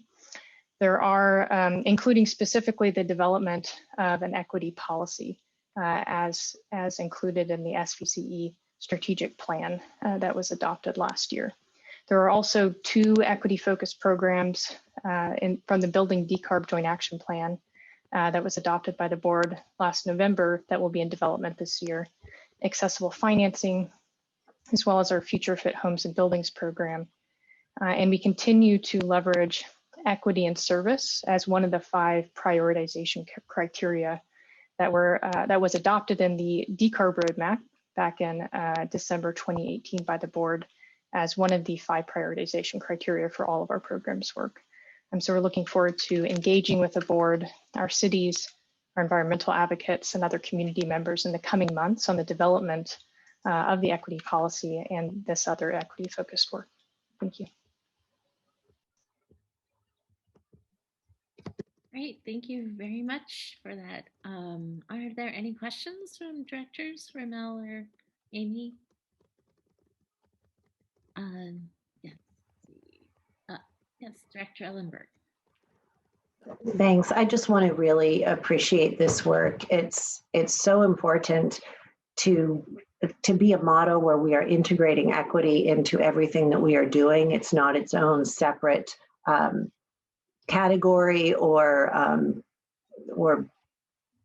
There are, including specifically the development of an equity policy as included in the SVCE strategic plan that was adopted last year. There are also 2 equity-focused programs from the Building Decarb Joint Action Plan that was adopted by the board last November that will be in development this year. Accessible financing, as well as our Future Fit Homes and Buildings program. And we continue to leverage equity and service as one of the 5 prioritization criteria that was adopted in the Decarb Roadmap back in December 2018 by the board as one of the 5 prioritization criteria for all of our programs work. So we're looking forward to engaging with the board, our cities, our environmental advocates, and other community members in the coming months on the development of the equity policy and this other equity-focused work. Thank you. Great, thank you very much for that. Are there any questions from directors, Ramel or Amy? Yes, yes, Director Ellenberg. Thanks. I just want to really appreciate this work. It's so important to be a model where we are integrating equity into everything that we are doing. It's not its own separate category or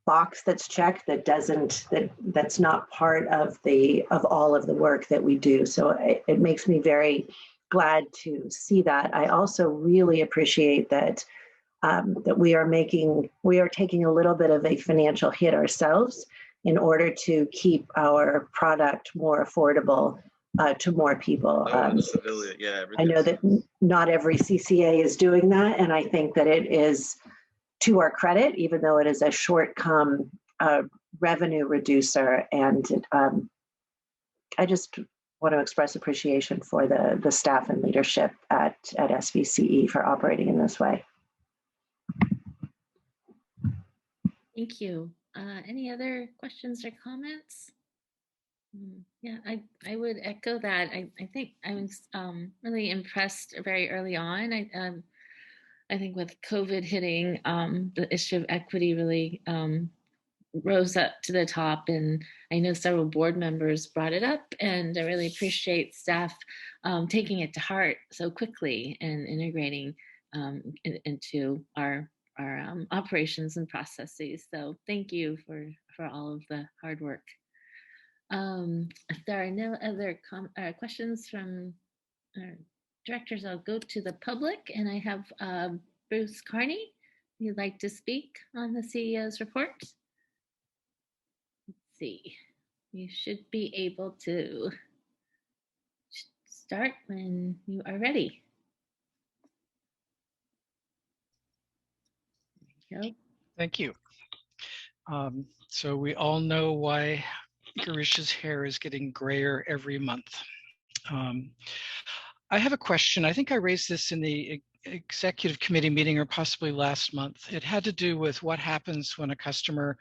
box that's checked that's not part of all of the work that we do. So it makes me very glad to see that. I also really appreciate that that we are taking a little bit of a financial hit ourselves in order to keep our product more affordable to more people. I know that not every CCA is doing that, and I think that it is to our credit, even though it is a short-term revenue reducer. And I just want to express appreciation for the staff and leadership at SVCE for operating in this way. Thank you. Any other questions or comments? Yeah, I would echo that. I think I was really impressed very early on. I think with COVID hitting, the issue of equity really rose up to the top, and I know several board members brought it up, and I really appreciate staff taking it to heart so quickly and integrating into our operations and processes. So thank you for all of the hard work. If there are no other questions from our directors, I'll go to the public, and I have Bruce Carney you'd like to speak on the CEO's report? Let's see. You should be able to start when you are ready. Thank you. So we all know why Girish's hair is getting grayer every month. I have a question. I think I raised this in the executive committee meeting or possibly last month. It had to do with what happens when a customer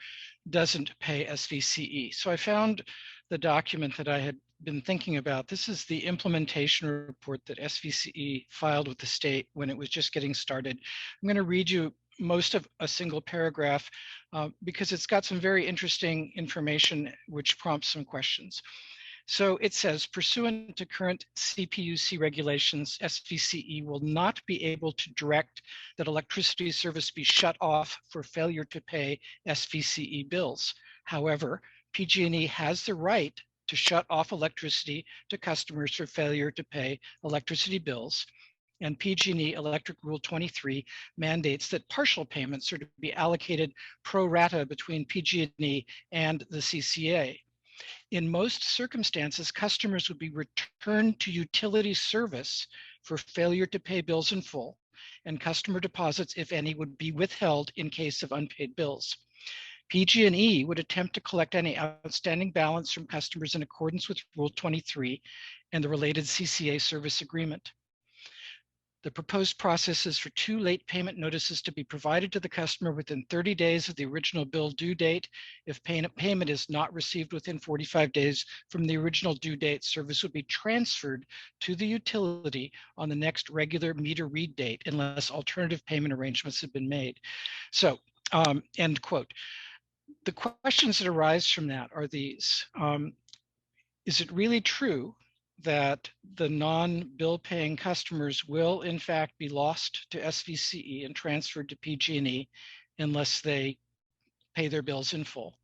doesn't pay SVCE. So I found the document that I had been thinking about. This is the implementation report that SVCE filed with the state when it was just getting started. I'm going to read you most of a single paragraph because it's got some very interesting information which prompts some questions. So it says, pursuant to current CPUC regulations, SVCE will not be able to direct that electricity service be shut off for failure to pay SVCE bills. However, PG&E has the right to shut off electricity to customers for failure to pay electricity bills. And PG&E Electric Rule 23 mandates that partial payments are to be allocated pro rata between PG&E and the CCA. In most circumstances, customers would be returned to utility service for failure to pay bills in full, and customer deposits, if any, would be withheld in case of unpaid bills. PG&E would attempt to collect any outstanding balance from customers in accordance with Rule 23 and the related CCA service agreement. The proposed process is for 2 late payment notices to be provided to the customer within 30 days of the original bill due date. If payment is not received within 45 days from the original due date, service would be transferred to the utility on the next regular meter read date unless alternative payment arrangements have been made. So, end quote. The questions that arise from that are these. Is it really true that the non-bill paying customers will in fact be lost to SVCE and transferred to PG&E unless they pay their bills in full?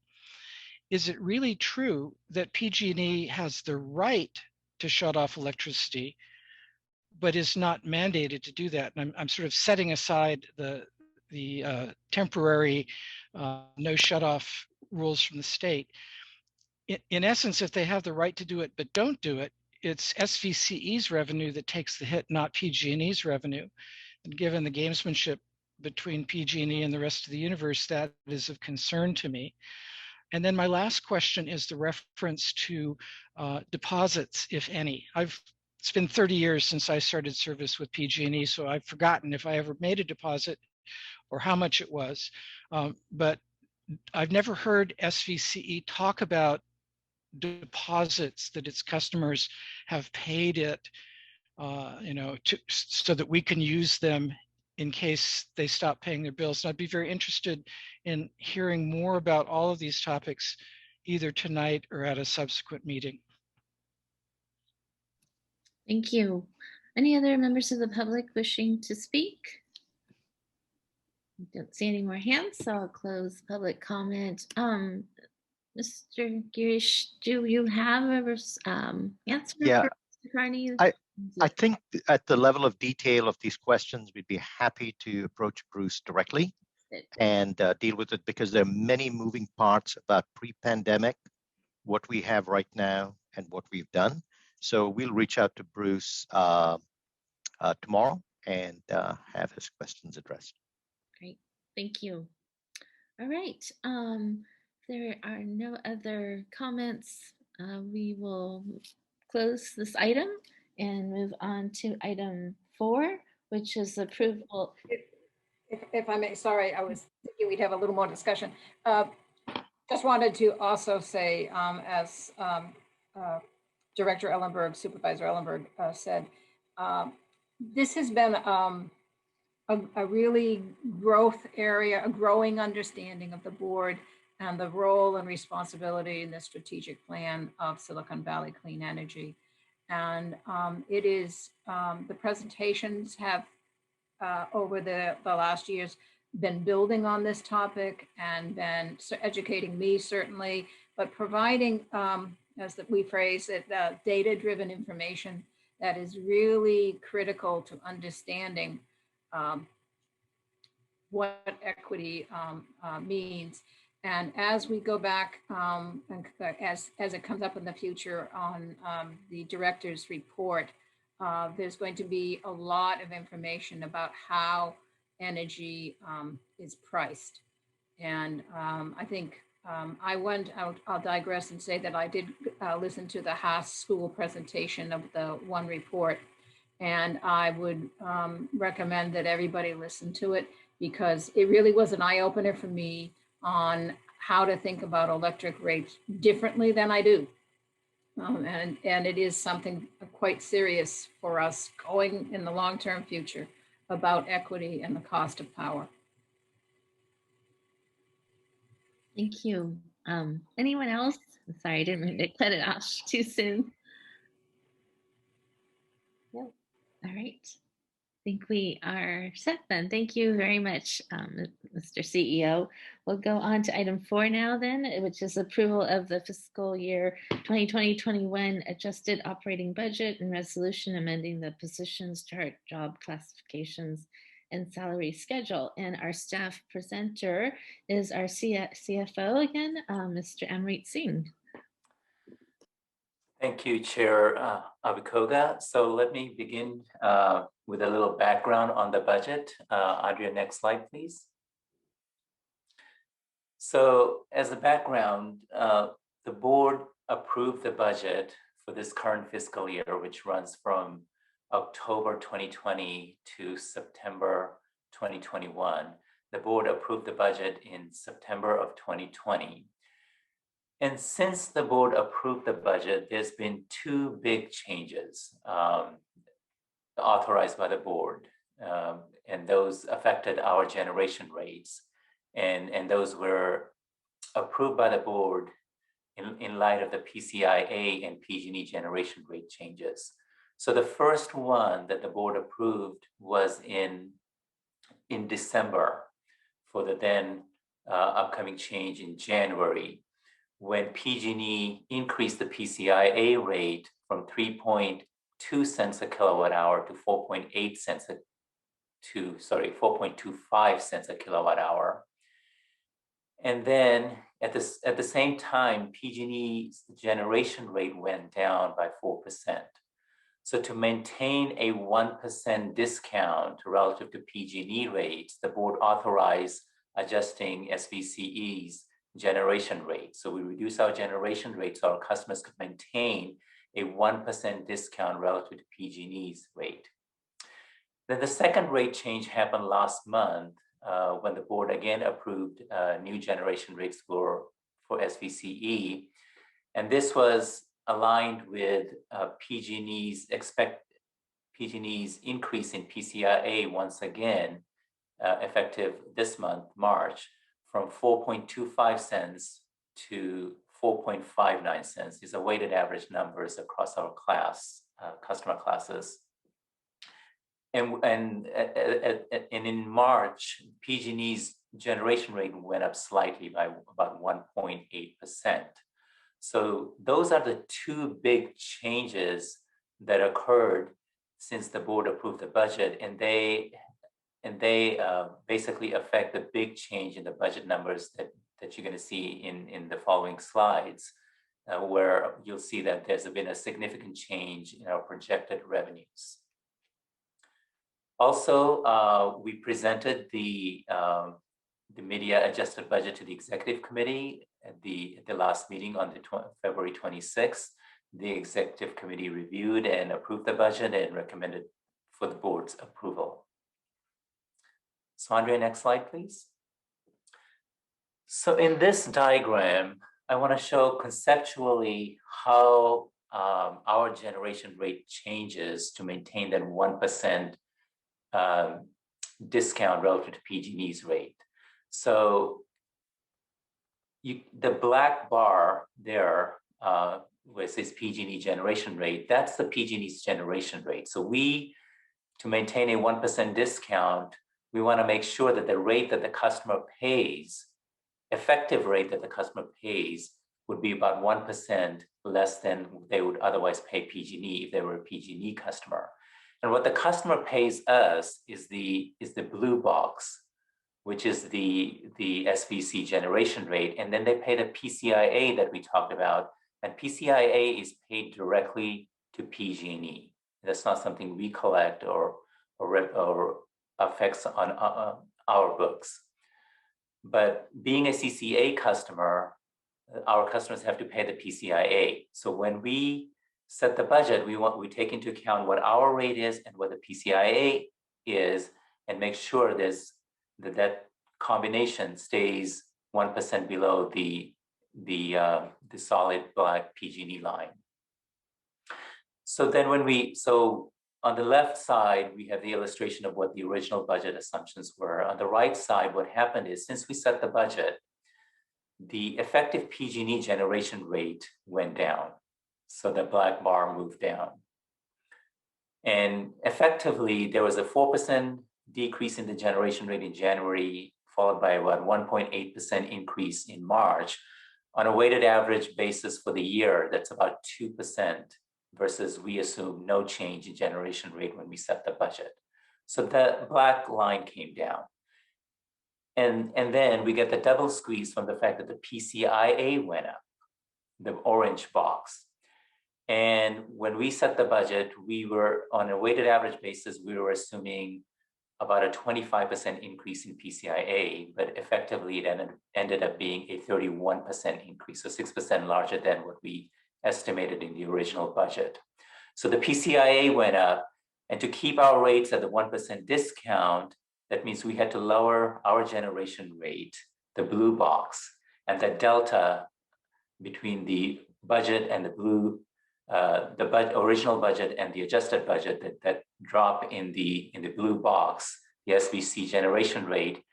Is it really true that PG&E has the right to shut off electricity, but is not mandated to do that? And I'm sort of setting aside the temporary no shut off rules from the state. In essence, if they have the right to do it but don't do it, it's SVCE's revenue that takes the hit, not PG&E's revenue. And given the gamesmanship between PG&E and the rest of the universe, that is of concern to me. And then my last question is the reference to deposits, if any. It's been 30 years since I started service with PG&E, so I've forgotten if I ever made a deposit or how much it was. But I've never heard SVCE talk about deposits that its customers have paid it, so that we can use them in case they stop paying their bills. And I'd be very interested in hearing more about all of these topics, either tonight or at a subsequent meeting. Thank you. Any other members of the public wishing to speak? I don't see any more hands, so I'll close public comment. Mr. Girish, do you have a answer Yeah, for Mr. Carney? I think at the level of detail of these questions, we'd be happy to approach Bruce directly and deal with it, because there are many moving parts about pre-pandemic, what we have right now, and what we've done. So we'll reach out to Bruce tomorrow and have his questions addressed. Great, thank you. All right. There are no other comments. We will close this item and move on to item 4, which is approval. If I may, sorry, I was thinking we'd have a little more discussion. Just wanted to also say, as Director Ellenberg, Supervisor Ellenberg said, this has been a really growth area, a growing understanding of the board and the role and responsibility in the strategic plan of Silicon Valley Clean Energy. And it is, the presentations have over the last years been building on this topic and been educating me certainly, but providing, as we phrase it, data-driven information that is really critical to understanding what equity means. And as we go back, and as it comes up in the future on the director's report, there's going to be a lot of information about how energy is priced. And I think I'll digress and say that I did listen to the Haas School presentation of the one report. And I would recommend that everybody listen to it, because it really was an eye opener for me on how to think about electric rates differently than I do. And it is something quite serious for us going in the long-term future about equity and the cost of power. Thank you. Anyone else? Sorry, I didn't mean to cut it off too soon. No. All right. I think we are set then. Thank you very much, Mr. CEO. We'll go on to item 4 now then, which is approval of the fiscal year 2020-21 adjusted operating budget and resolution amending the positions, chart, job classifications, and salary schedule. And our staff presenter is our CFO again, Mr. Amrit Singh. Thank you, Chair Abikoga. So let me begin with a little background on the budget. Andrea, next slide, please. So as a background, the board approved the budget for this current fiscal year, which runs from October 2020 to September 2021. The board approved the budget in September of 2020. And since the board approved the budget, there's been 2 big changes authorized by the board. And those affected our generation rates. And those were approved by the board in light of the PCIA and PG&E generation rate changes. So the first one that the board approved was in December for the then upcoming change in January, when PG&E increased the PCIA rate from 3.2 cents a kilowatt hour to 4.25 cents a kilowatt hour. And then at the same time, PG&E's generation rate went down by 4%. So to maintain a 1% discount relative to PG&E rates, the board authorized adjusting SVCE's generation rate. So we reduce our generation rate so our customers could maintain a 1% discount relative to PG&E's rate. Then the second rate change happened last month when the board again approved new generation rates for SVCE. And this was aligned with PG&E's increase in PCIA once again, effective this month, March, from 4.25 cents to 4.59 cents. These are weighted average numbers across our customer classes. And in March, PG&E's generation rate went up slightly by about 1.8%. So those are the 2 big changes that occurred since the board approved the budget, and they basically affect the big change in the budget numbers that you're going to see in the following slides, where you'll see that there's been a significant change in our projected revenues. Also, we presented the mid-year adjusted budget to the executive committee at the last meeting on February 26th. The executive committee reviewed and approved the budget and recommended for the board's approval. So Andrea, next slide, please. So in this diagram, I want to show conceptually how our generation rate changes to maintain that 1% discount relative to PG&E's rate. So the black bar there, where it says PG&E generation rate, that's the PG&E's generation rate. So to maintain a 1% discount, we want to make sure that the rate that the customer pays, effective rate that the customer pays, would be about 1% less than they would otherwise pay PG&E if they were a PG&E customer. And what the customer pays us is the blue box which is the SVC generation rate, and then they pay the PCIA that we talked about, and PCIA is paid directly to PG&E. That's not something we collect or affects on our books. But being a CCA customer, our customers have to pay the PCIA. So when we set the budget, we take into account what our rate is and what the PCIA is, and make sure that combination stays 1% below the solid black PG&E line. So then on the left side, we have the illustration of what the original budget assumptions were. On the right side, what happened is, since we set the budget, the effective PG&E generation rate went down. So the black bar moved down. And effectively, there was a 4% decrease in the generation rate in January, followed by about 1.8% increase in March. On a weighted average basis for the year, that's about 2%, versus we assume no change in generation rate when we set the budget. So the black line came down. And then we get the double squeeze from the fact that the PCIA went up, the orange box. And when we set the budget, we were on a weighted average basis, we were assuming about a 25% increase in PCIA, but effectively it ended up being a 31% increase, so 6% larger than what we estimated in the original budget. So the PCIA went up, and to keep our rates at the 1% discount, that means we had to lower our generation rate, the blue box, and the delta between the budget and the blue, original budget and the adjusted budget, that drop in the blue box, the SVC generation rate,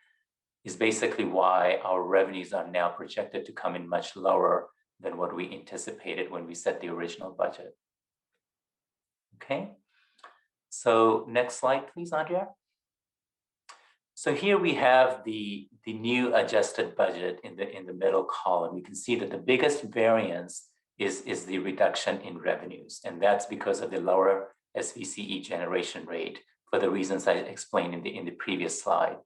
is basically why our revenues are now projected to come in much lower than what we anticipated when we set the original budget. Okay, so next slide, please, Andrea. So here we have the new adjusted budget in the middle column. You can see that the biggest variance is the reduction in revenues, and that's because of the lower SVCE generation rate for the reasons I explained in the previous slide.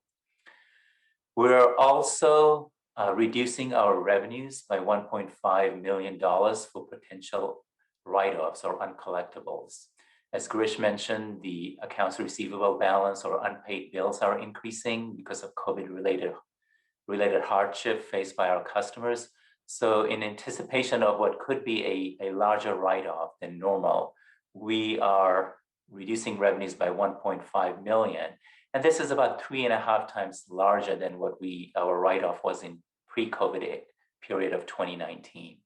We're also reducing our revenues by $1.5 million for potential write-offs or uncollectibles. As Girish mentioned, the accounts receivable balance or unpaid bills are increasing because of COVID-related hardship faced by our customers. So in anticipation of what could be a larger write-off than normal, we are reducing revenues by 1.5 million. And this is about 3.5 times larger than what our write-off was in pre-COVID period of 2019.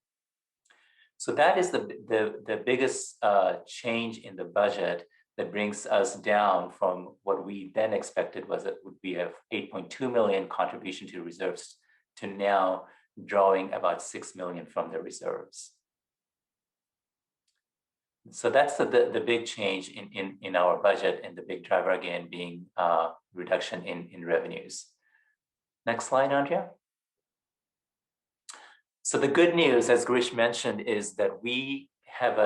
So that is the biggest change in the budget that brings us down from what we then expected was it would be a 8.2 million contribution to reserves to now drawing about 6 million from the reserves. So that's the big change in our budget, and the big driver again being reduction in revenues. Next slide, Andrea. So the good news, as Girish mentioned, is that we have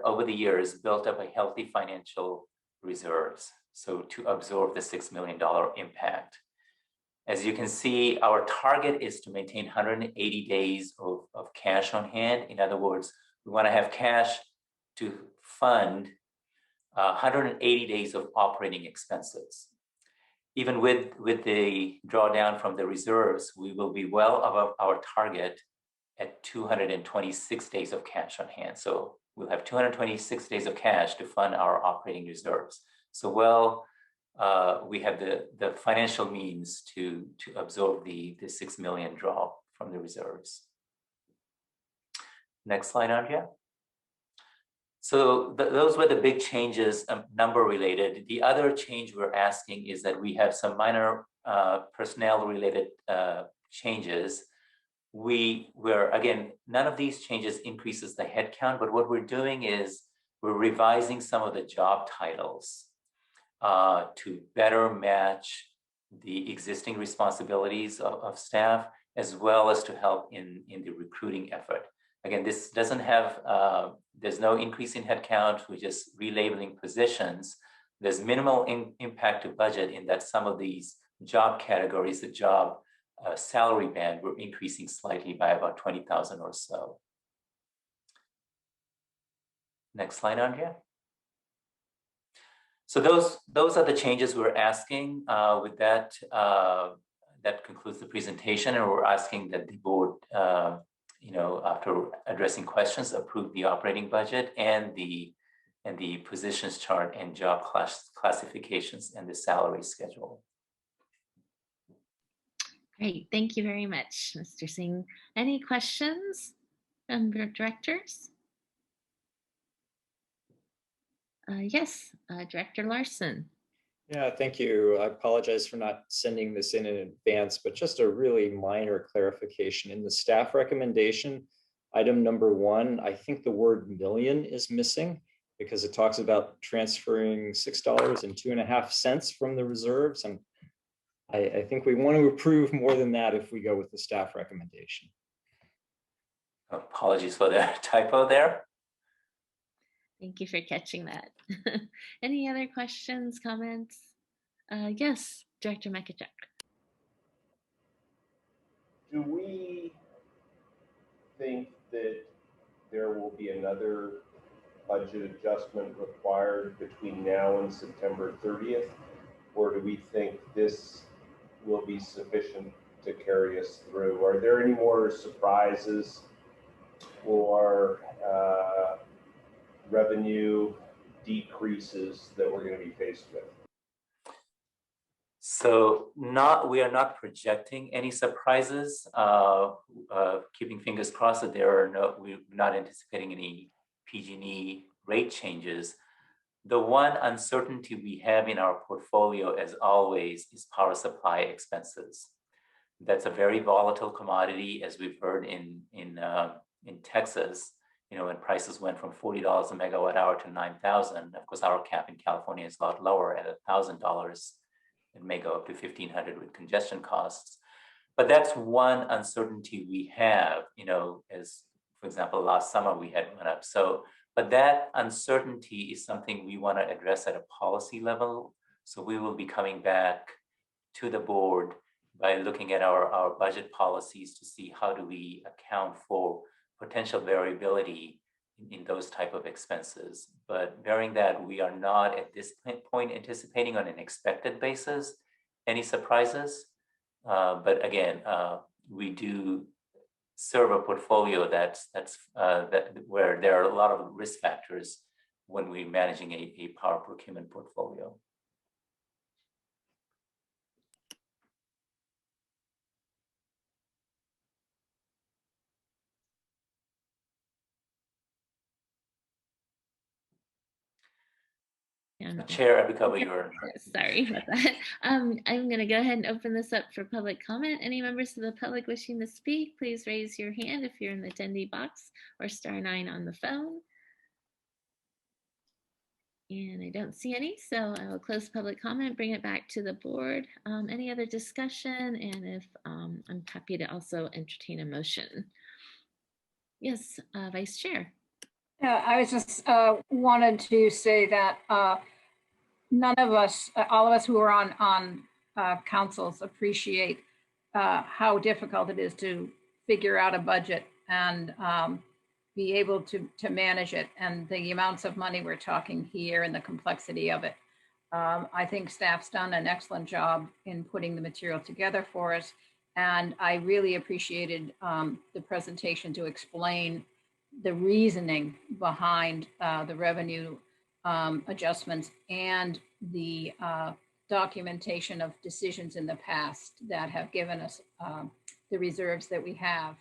over the years built up a healthy financial reserves, so to absorb the $6 million impact. As you can see, our target is to maintain 180 days of cash on hand. In other words, we want to have cash to fund 180 days of operating expenses. Even with the drawdown from the reserves, we will be well above our target at 226 days of cash on hand. So we'll have 226 days of cash to fund our operating reserves. So we have the financial means to absorb the 6 million draw from the reserves. Next slide, Andrea. So those were the big changes, number related. The other change we're asking is that we have some minor personnel related changes. Again, none of these changes increases the headcount, but what we're doing is we're revising some of the job titles to better match the existing responsibilities of staff, as well as to help in the recruiting effort. Again, this doesn't have, there's no increase in headcount, we're just relabeling positions. There's minimal impact to budget in that some of these job categories, the job salary band, we're increasing slightly by about 20,000 or so. Next slide, Andrea. So those are the changes we're asking. With that, that concludes the presentation, and we're asking that the board, after addressing questions, approve the operating budget and the positions chart and job classifications and the salary schedule. Great, thank you very much, Mr. Singh. Any questions from your directors? Yes, Director Larson. Yeah, thank you. I apologize for not sending this in advance, but just a really minor clarification. In the staff recommendation, item number 1, I think the word million is missing because it talks about transferring $6.02 from the reserves. And I think we want to approve more than that if we go with the staff recommendation. Apologies for the typo there. Thank you for catching that. Any other questions, comments? Yes, Director Mekachuk. Do we think that there will be another budget adjustment required between now and September 30th? Or do we think this will be sufficient to carry us through? Are there any more surprises or revenue decreases that we're going to be faced with? So we are not projecting any surprises. Keeping fingers crossed that we're not anticipating any PG&E rate changes. The one uncertainty we have in our portfolio, as always, is power supply expenses. That's a very volatile commodity, as we've heard in Texas. When prices went from $40 a megawatt hour to $9,000. Of course, our cap in California is a lot lower at $1,000. It may go up to $1,500 with congestion costs. But that's one uncertainty we have, as, for example, last summer we had went up. But that uncertainty is something we want to address at a policy level. So we will be coming back to the board by looking at our budget policies to see how do we account for potential variability in those type of expenses. But bearing that, we are not at this point anticipating on an expected basis any surprises. But again, we do serve a portfolio that's where there are a lot of risk factors when we're managing a power procurement portfolio. Chair, I recover your. Sorry about that. I'm going to go ahead and open this up for public comment. Any members of the public wishing to speak, please raise your hand if you're in the attendee box or *9 on the phone. And I don't see any, so I will close public comment, bring it back to the board. Any other discussion? And if I'm happy to also entertain a motion. Yes, Vice Chair. Yeah, I was just wanted to say that none of us, all of us who are on councils appreciate how difficult it is to figure out a budget and be able to manage it, and the amounts of money we're talking here and the complexity of it. I think staff's done an excellent job in putting the material together for us. And I really appreciated the presentation to explain the reasoning behind the revenue adjustments and the documentation of decisions in the past that have given us the reserves that we have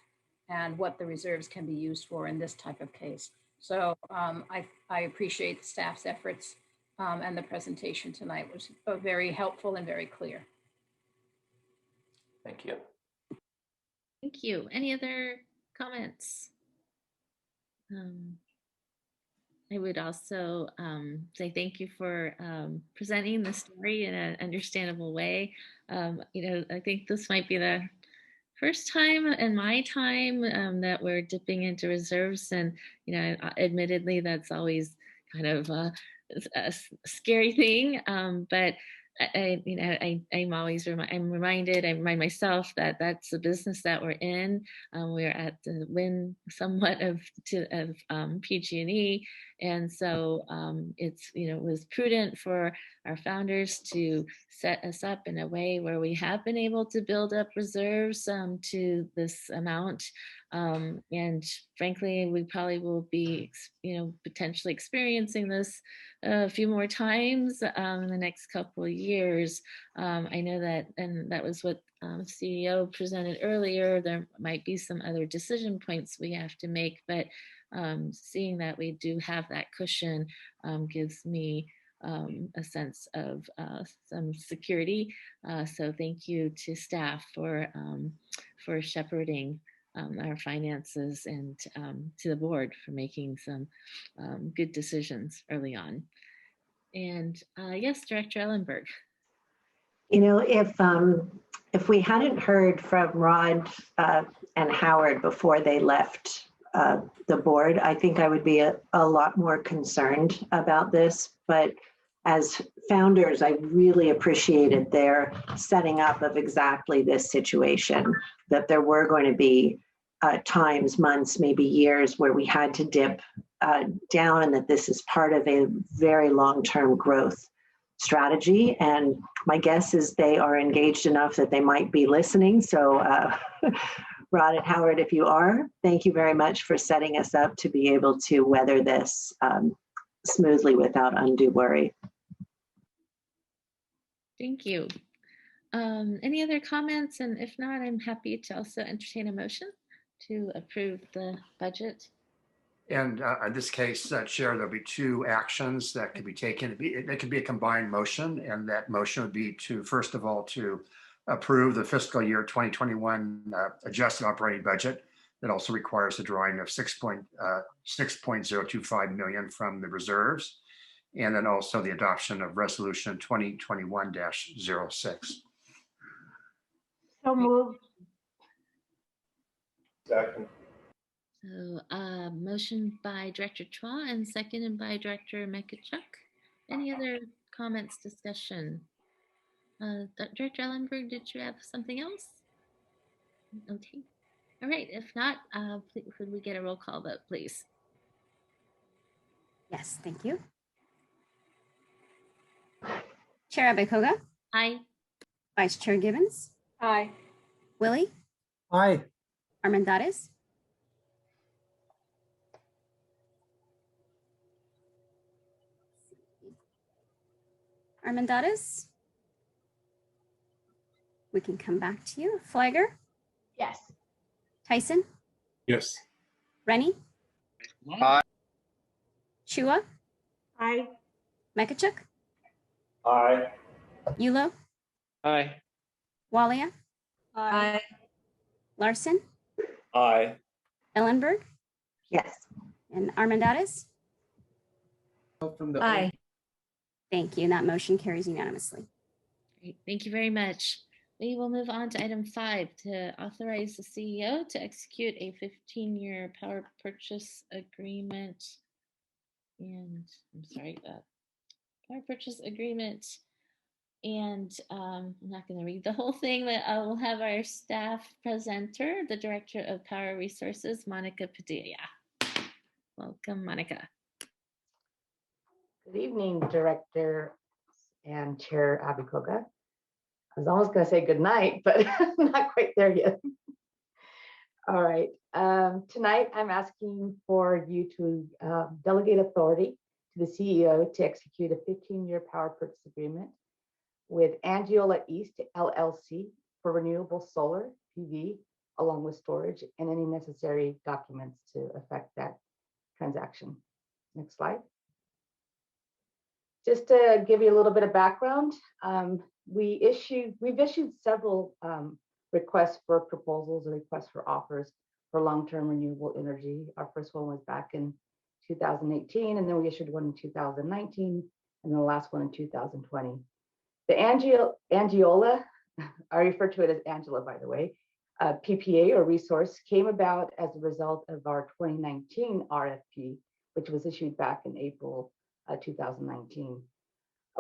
and what the reserves can be used for in this type of case. So I appreciate the staff's efforts and the presentation tonight was very helpful and very clear. Thank you. Thank you. Any other comments? I would also say thank you for presenting the story in an understandable way. I think this might be the first time in my time that we're dipping into reserves, and admittedly that's always kind of a scary thing, but I'm always I'm reminded. I remind myself that that's the business that we're in. We're at the win somewhat of PG&E, and so it's it was prudent for our founders to set us up in a way where we have been able to build up reserves to this amount. And frankly, we probably will be, potentially experiencing this a few more times in the next couple of years. I know that, and that was what CEO presented earlier. There might be some other decision points we have to make, but seeing that we do have that cushion gives me a sense of some security. So thank you to staff for shepherding our finances, and to the board for making some good decisions early on. And yes, Director Ellenberg. If we hadn't heard from Rod and Howard before they left the board, I think I would be a lot more concerned about this. But as founders, I really appreciated their setting up of exactly this situation, that there were going to be times, months, maybe years where we had to dip down, and that this is part of a very long-term growth strategy. And my guess is they are engaged enough that they might be listening. So Rod and Howard, if you are, thank you very much for setting us up to be able to weather this smoothly without undue worry. Thank you. Any other comments? And if not, I'm happy to also entertain a motion to approve the budget. And in this case, Chair, there'll be two actions that could be taken. It could be a combined motion, and that motion would be to, first of all, to approve the fiscal year 2021 adjusted operating budget. That also requires the drawing of 6.025 million from the reserves, and then also the adoption of resolution 2021-06. So moved. Second. So motion by Director Chua and seconded by Director Mekachuk. Any other comments, discussion? Director Ellenberg, did you have something else? Okay. All right. If not, could we get a roll call vote, please? Yes, thank you. Chair Abikoga. Aye. Vice Chair Gibbons. Aye. Willie. Aye. Armendariz. Armendariz. We can come back to you. Flagger. Yes. Tyson. Yes. Rennie. Aye. Chua. Aye. Mekachuk. Aye. Yulo. Aye. Walia. Aye. Larson. Aye. Ellenberg. Yes. And Armendariz. Aye. Thank you. And that motion carries unanimously. Great. Thank you very much. We will move on to item 5 to authorize the CEO to execute a 15-year power purchase agreement. And I'm sorry, power purchase agreement. And I'm not going to read the whole thing, but I will have our staff presenter, the Director of Power Resources, Monica Padilla. Welcome, Monica. Good evening, Director and Chair Abikoga. I was almost going to say good night, but not quite there yet. All right. Tonight, I'm asking for you to delegate authority to the CEO to execute a 15-year power purchase agreement with Angiola East LLC for renewable solar PV, along with storage and any necessary documents to affect that transaction. Next slide. Just to give you a little bit of background, we've issued several requests for proposals and requests for offers for long-term renewable energy. Our first one was back in 2018, and then we issued one in 2019, and then the last one in 2020. The Angiola, I refer to it as Angela, by the way, PPA or resource came about as a result of our 2019 RFP, which was issued back in April 2019.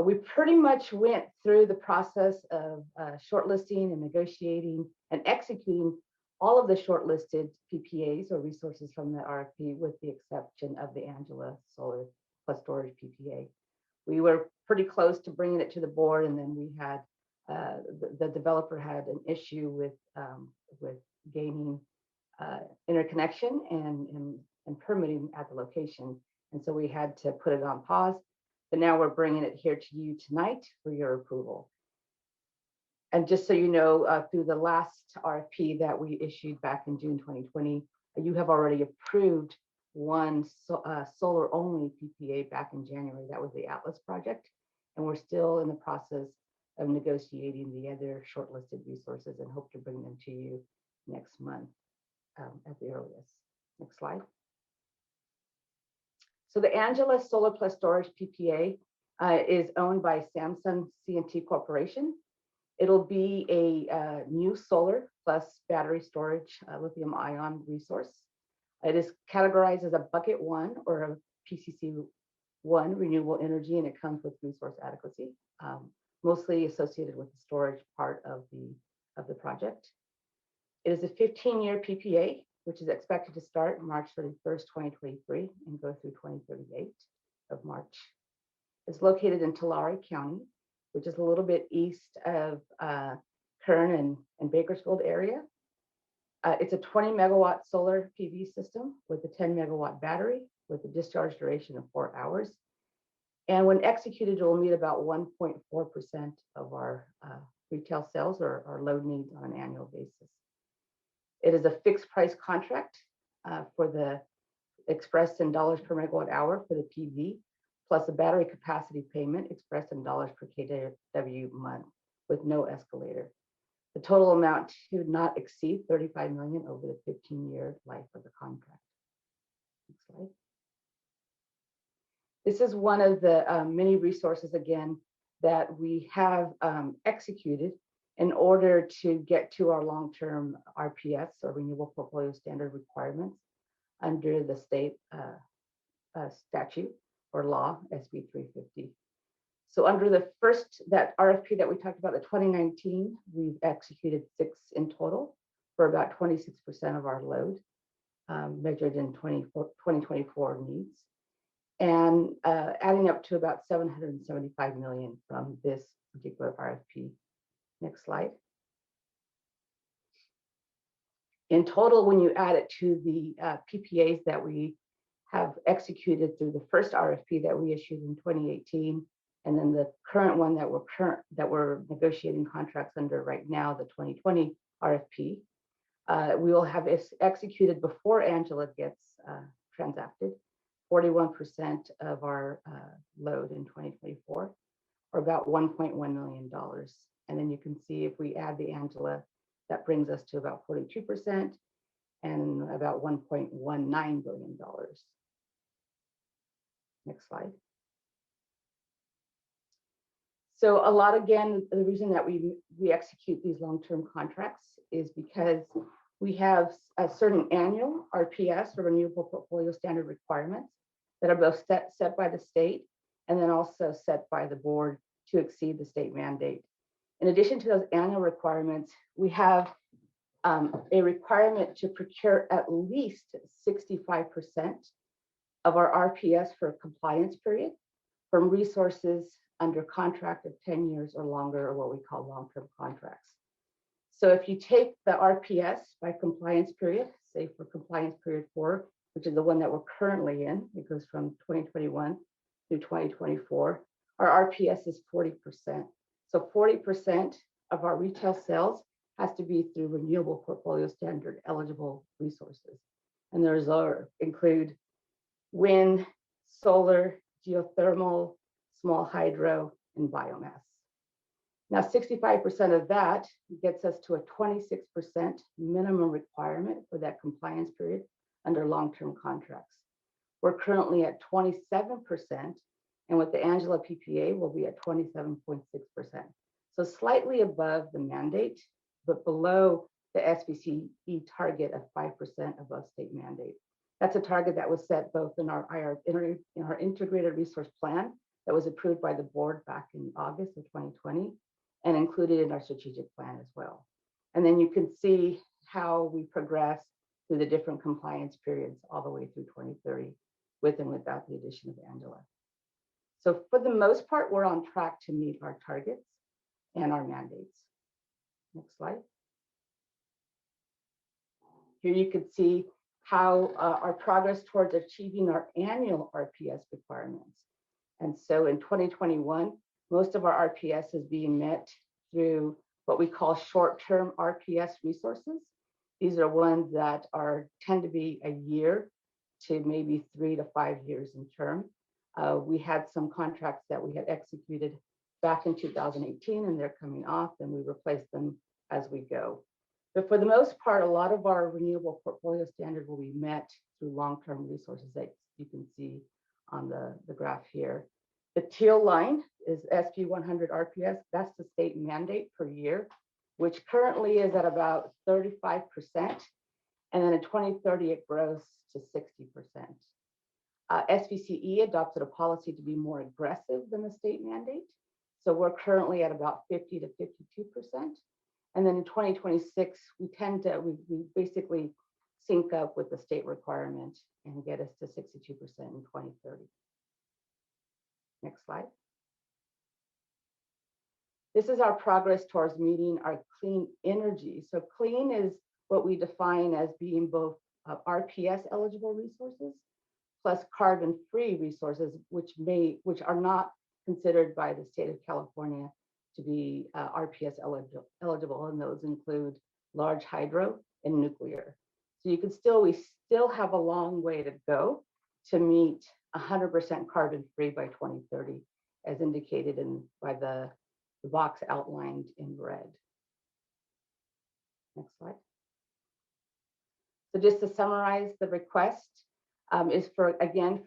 We pretty much went through the process of shortlisting and negotiating and executing all of the shortlisted PPAs or resources from the RFP, with the exception of the Angela Solar Plus Storage PPA. We were pretty close to bringing it to the board, and then we had the developer had an issue with gaining interconnection and permitting at the location, and so we had to put it on pause. But now we're bringing it here to you tonight for your approval. And just so you know, through the last RFP that we issued back in June 2020, you have already approved one solar only PPA back in January. That was the Atlas project. And we're still in the process of negotiating the other shortlisted resources and hope to bring them to you next month at the earliest. Next slide. So the Angela Solar Plus Storage PPA is owned by Samsung C&T Corporation. It'll be a new solar plus battery storage lithium ion resource. It is categorized as a bucket 1 or a PCC 1 renewable energy, and it comes with resource adequacy, mostly associated with the storage part of the project. It is a 15-year PPA, which is expected to start March 31st, 2023 and go through 2038 of March. It's located in Tulare County, which is a little bit east of Kern and Bakersfield area. It's a 20 megawatt solar PV system with a 10 megawatt battery with a discharge duration of 4 hours. And when executed, it will meet about 1.4% of our retail sales or our load needs on an annual basis. It is a fixed price contract for the expressed in dollars per megawatt hour for the PV, plus a battery capacity payment expressed in dollars per kW month with no escalator. The total amount should not exceed $35 million over the 15-year life of the contract. Next slide. This is one of the many resources, again, that we have executed in order to get to our long-term RPS or Renewable Portfolio Standard requirements under the state statute or law, SB 350. So under the that RFP that we talked about, the 2019, we've executed 6 in total for about 26% of our load, measured in 2024 needs, and adding up to about $775 million from this particular RFP. Next slide. In total, when you add it to the PPAs that we have executed through the first RFP that we issued in 2018, and then the current one that we're negotiating contracts under right now, the 2020 RFP, we will have executed before Angela gets transacted 41% of our load in 2024, or about $1.1 million. And then you can see if we add the Angela, that brings us to about 42% and about $1.19 billion. Next slide. So a lot, again, the reason that we execute these long-term contracts is because we have a certain annual RPS or Renewable Portfolio Standard requirements that are both set by the state and then also set by the board to exceed the state mandate. In addition to those annual requirements, we have a requirement to procure at least 65% of our RPS for a compliance period from resources under contract of 10 years or longer, or what we call long-term contracts. So if you take the RPS by compliance period, say for compliance period 4, which is the one that we're currently in, it goes from 2021 through 2024, our RPS is 40%. So 40% of our retail sales has to be through Renewable Portfolio Standard eligible resources. And those include wind, solar, geothermal, small hydro, and biomass. Now, 65% of that gets us to a 26% minimum requirement for that compliance period under long-term contracts. We're currently at 27%, and with the Angela PPA, we'll be at 27.6%. So slightly above the mandate, but below the SVCE target of 5% above state mandate. That's a target that was set both in our integrated resource plan that was approved by the board back in August of 2020 and included in our strategic plan as well. And then you can see how we progress through the different compliance periods all the way through 2030 with and without the addition of Angela. So for the most part, we're on track to meet our targets and our mandates. Next slide. Here you can see how our progress towards achieving our annual RPS requirements. And so in 2021, most of our RPS is being met through what we call short-term RPS resources. These are ones that tend to be a year to maybe 3 to 5 years in term. We had some contracts that we had executed back in 2018 and they're coming off, and we replace them as we go. But for the most part, a lot of our renewable portfolio standard will be met through long-term resources that you can see on the graph here. The teal line is SP 100 RPS. That's the state mandate per year, which currently is at about 35%. And then in 2030, it grows to 60%. SVCE adopted a policy to be more aggressive than the state mandate. So we're currently at about 50 to 52%. And then in 2026, we basically sync up with the state requirement and get us to 62% in 2030. Next slide. This is our progress towards meeting our clean energy. So clean is what we define as being both RPS eligible resources plus carbon-free resources, which are not considered by the state of California to be RPS eligible, and those include large hydro and nuclear. So we still have a long way to go to meet 100% carbon-free by 2030, as indicated by the box outlined in red. Next slide. So just to summarize, the request is for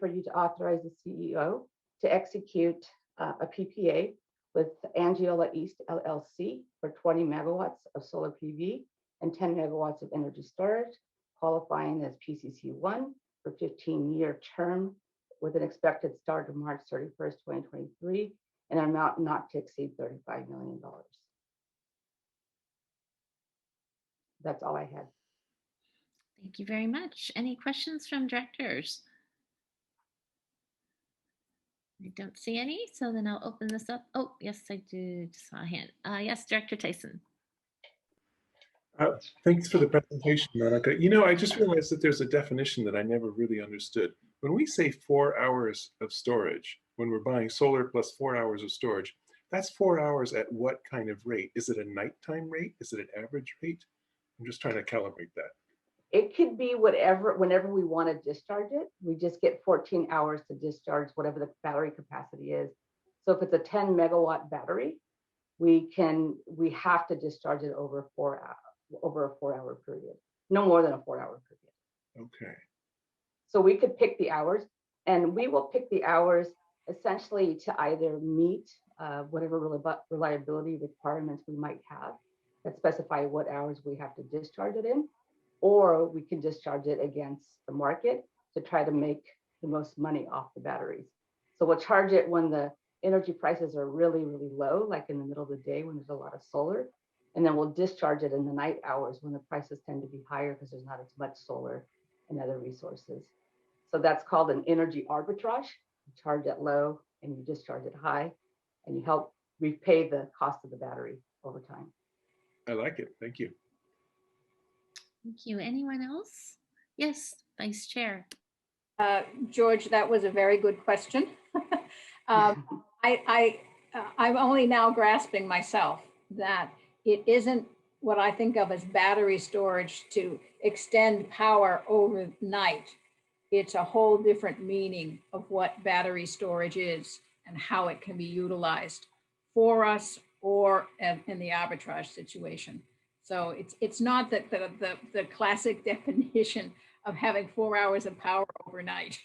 you to authorize the CEO to execute a PPA with Angiola East LLC for 20 megawatts of solar PV and 10 megawatts of energy storage, qualifying as PCC1 for 15-year term with an expected start of March 31st, 2023, and an amount not to exceed $35 million. That's all I had. Thank you very much. Any questions from directors? I don't see any, so then I'll open this up. Oh, yes, I do. Just saw a hand. Yes, Director Tyson. Thanks for the presentation, Monica. You know, I just realized that there's a definition that I never really understood. When we say 4 hours of storage, when we're buying solar plus 4 hours of storage, that's 4 hours at what kind of rate? Is it a nighttime rate? Is it an average rate? I'm just trying to calibrate that. It could be whenever we want to discharge it. We just get 14 hours to discharge whatever the battery capacity is. So if it's a 10 megawatt battery, we have to discharge it over a 4-hour period, no more than a 4-hour period. Okay. So we could pick the hours, and we will pick the hours essentially to either meet whatever reliability requirements we might have that specify what hours we have to discharge it in, or we can discharge it against the market to try to make the most money off the batteries. So we'll charge it when the energy prices are really, really low, like in the middle of the day when there's a lot of solar, and then we'll discharge it in the night hours when the prices tend to be higher because there's not as much solar and other resources. So that's called an energy arbitrage. You charge it low and you discharge it high, and you help repay the cost of the battery over time. I like it. Thank you. Thank you. Anyone else? Yes, Vice Chair. George, that was a very good question. I'm only now grasping myself that it isn't what I think of as battery storage to extend power overnight. It's a whole different meaning of what battery storage is and how it can be utilized for us or in the arbitrage situation. So it's not that the classic definition of having 4 hours of power overnight.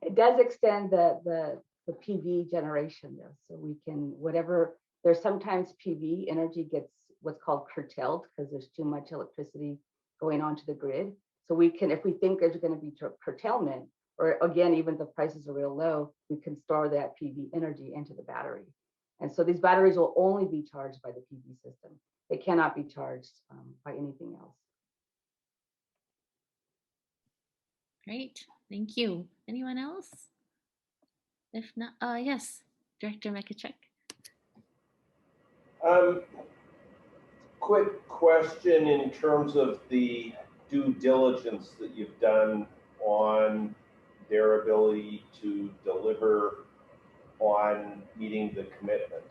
It does extend the PV generation though. So we can, there's sometimes PV energy gets what's called curtailed because there's too much electricity going onto the grid. So we can, if we think there's going to be curtailment, or again, even if the prices are real low, we can store that PV energy into the battery. And so these batteries will only be charged by the PV system. They cannot be charged by anything else. Great, thank you. Anyone else? If not, yes, Director Mekachuk. Quick question in terms of the due diligence that you've done on their ability to deliver on meeting the commitment.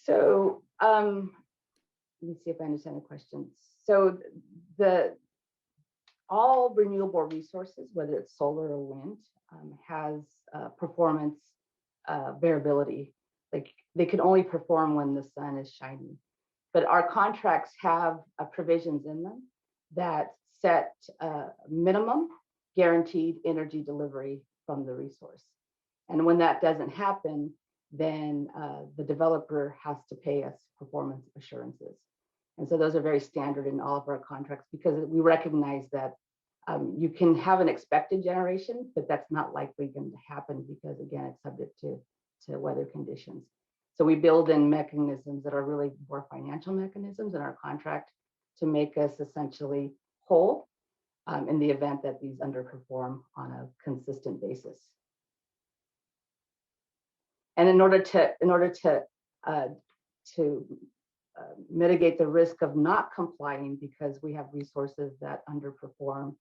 So let me see if I understand the question. So all renewable resources, whether it's solar or wind, has performance variability. Like they can only perform when the sun is shining. But our contracts have provisions in them that set minimum guaranteed energy delivery from the resource. And when that doesn't happen, then the developer has to pay us performance assurances. And so those are very standard in all of our contracts because we recognize that you can have an expected generation, but that's not likely going to happen because again, it's subject to weather conditions. So we build in mechanisms that are really more financial mechanisms in our contract to make us essentially whole in the event that these underperform on a consistent basis. And in order to mitigate the risk of not complying because we have resources that underperform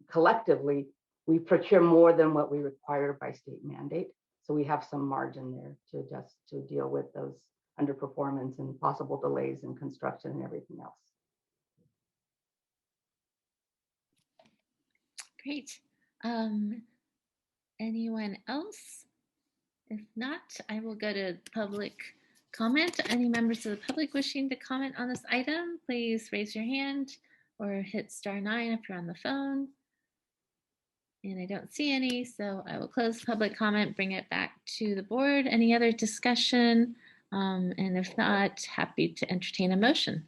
collectively, we procure more than what we require by state mandate. So we have some margin there to adjust to deal with those underperformance and possible delays in construction and everything else. Great. Anyone else? If not, I will go to public comment. Any members of the public wishing to comment on this item, please raise your hand or hit *9 if you're on the phone. And I don't see any, so I will close public comment, bring it back to the board. Any other discussion? And if not, happy to entertain a motion.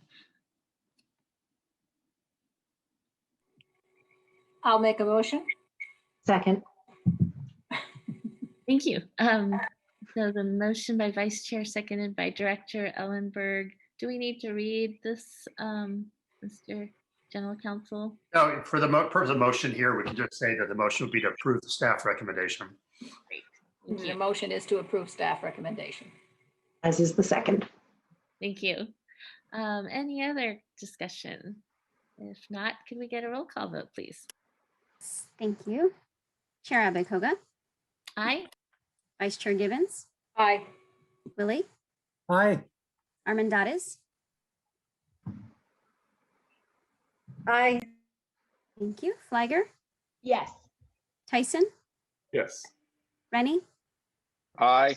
I'll make a motion. Second. Thank you. So the motion by Vice Chair, seconded by Director Ellenberg. Do we need to read this, Mr. General Counsel? No, for the purpose of motion here, we can just say that the motion would be to approve the staff recommendation. Great. The motion is to approve staff recommendation. As is the second. Thank you. Any other discussion? If not, can we get a roll call vote, please? Thank you. Chair Abikoga. Aye. Vice Chair Gibbons. Aye. Willie. Aye. Armendariz. Aye. Thank you. Flagger. Yes. Tyson. Yes. Rennie. Aye.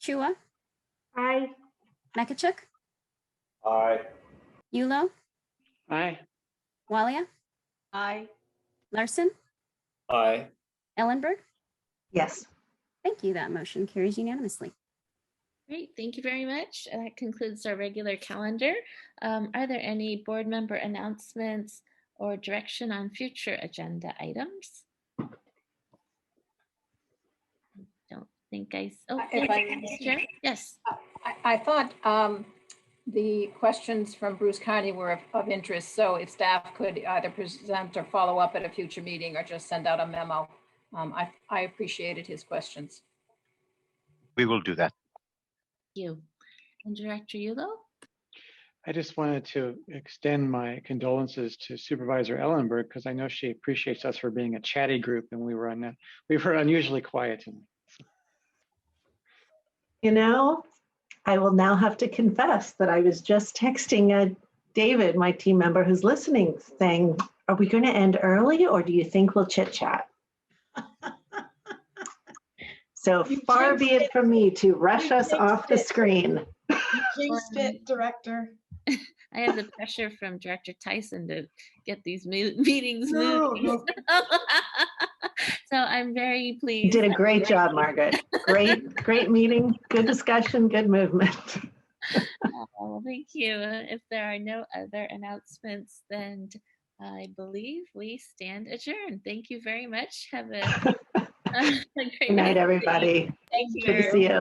Chua. Aye. Mekachuk. Aye. Yulo. Aye. Walia. Aye. Larson. Aye. Ellenberg. Yes. Thank you. That motion carries unanimously. Great, thank you very much. That concludes our regular calendar. Are there any board member announcements or direction on future agenda items? Don't think I. Oh, If I Mr. Chair? Yes. I thought the questions from Bruce Carney were of interest. So if staff could either present or follow up at a future meeting or just send out a memo. I appreciated his questions. We will do that. Thank you. And Director Yulo? I just wanted to extend my condolences to Supervisor Ellenberg because I know she appreciates us for being a chatty group and we were unusually quiet tonight. You know, I will now have to confess that I was just texting David, my team member who's listening, saying, are we going to end early or do you think we'll chit chat? So far be it from me to rush us off the screen. You jinxed it, Director. I have the pressure from Director Tyson to get these meetings moving. So I'm very pleased. You did a great job, Margaret. Great meeting, good discussion, good movement. Well, thank you. If there are no other announcements, then I believe we stand adjourned. Thank you very much. Have a great Good night, rest of the everybody. evening. Thank you. Good to see you.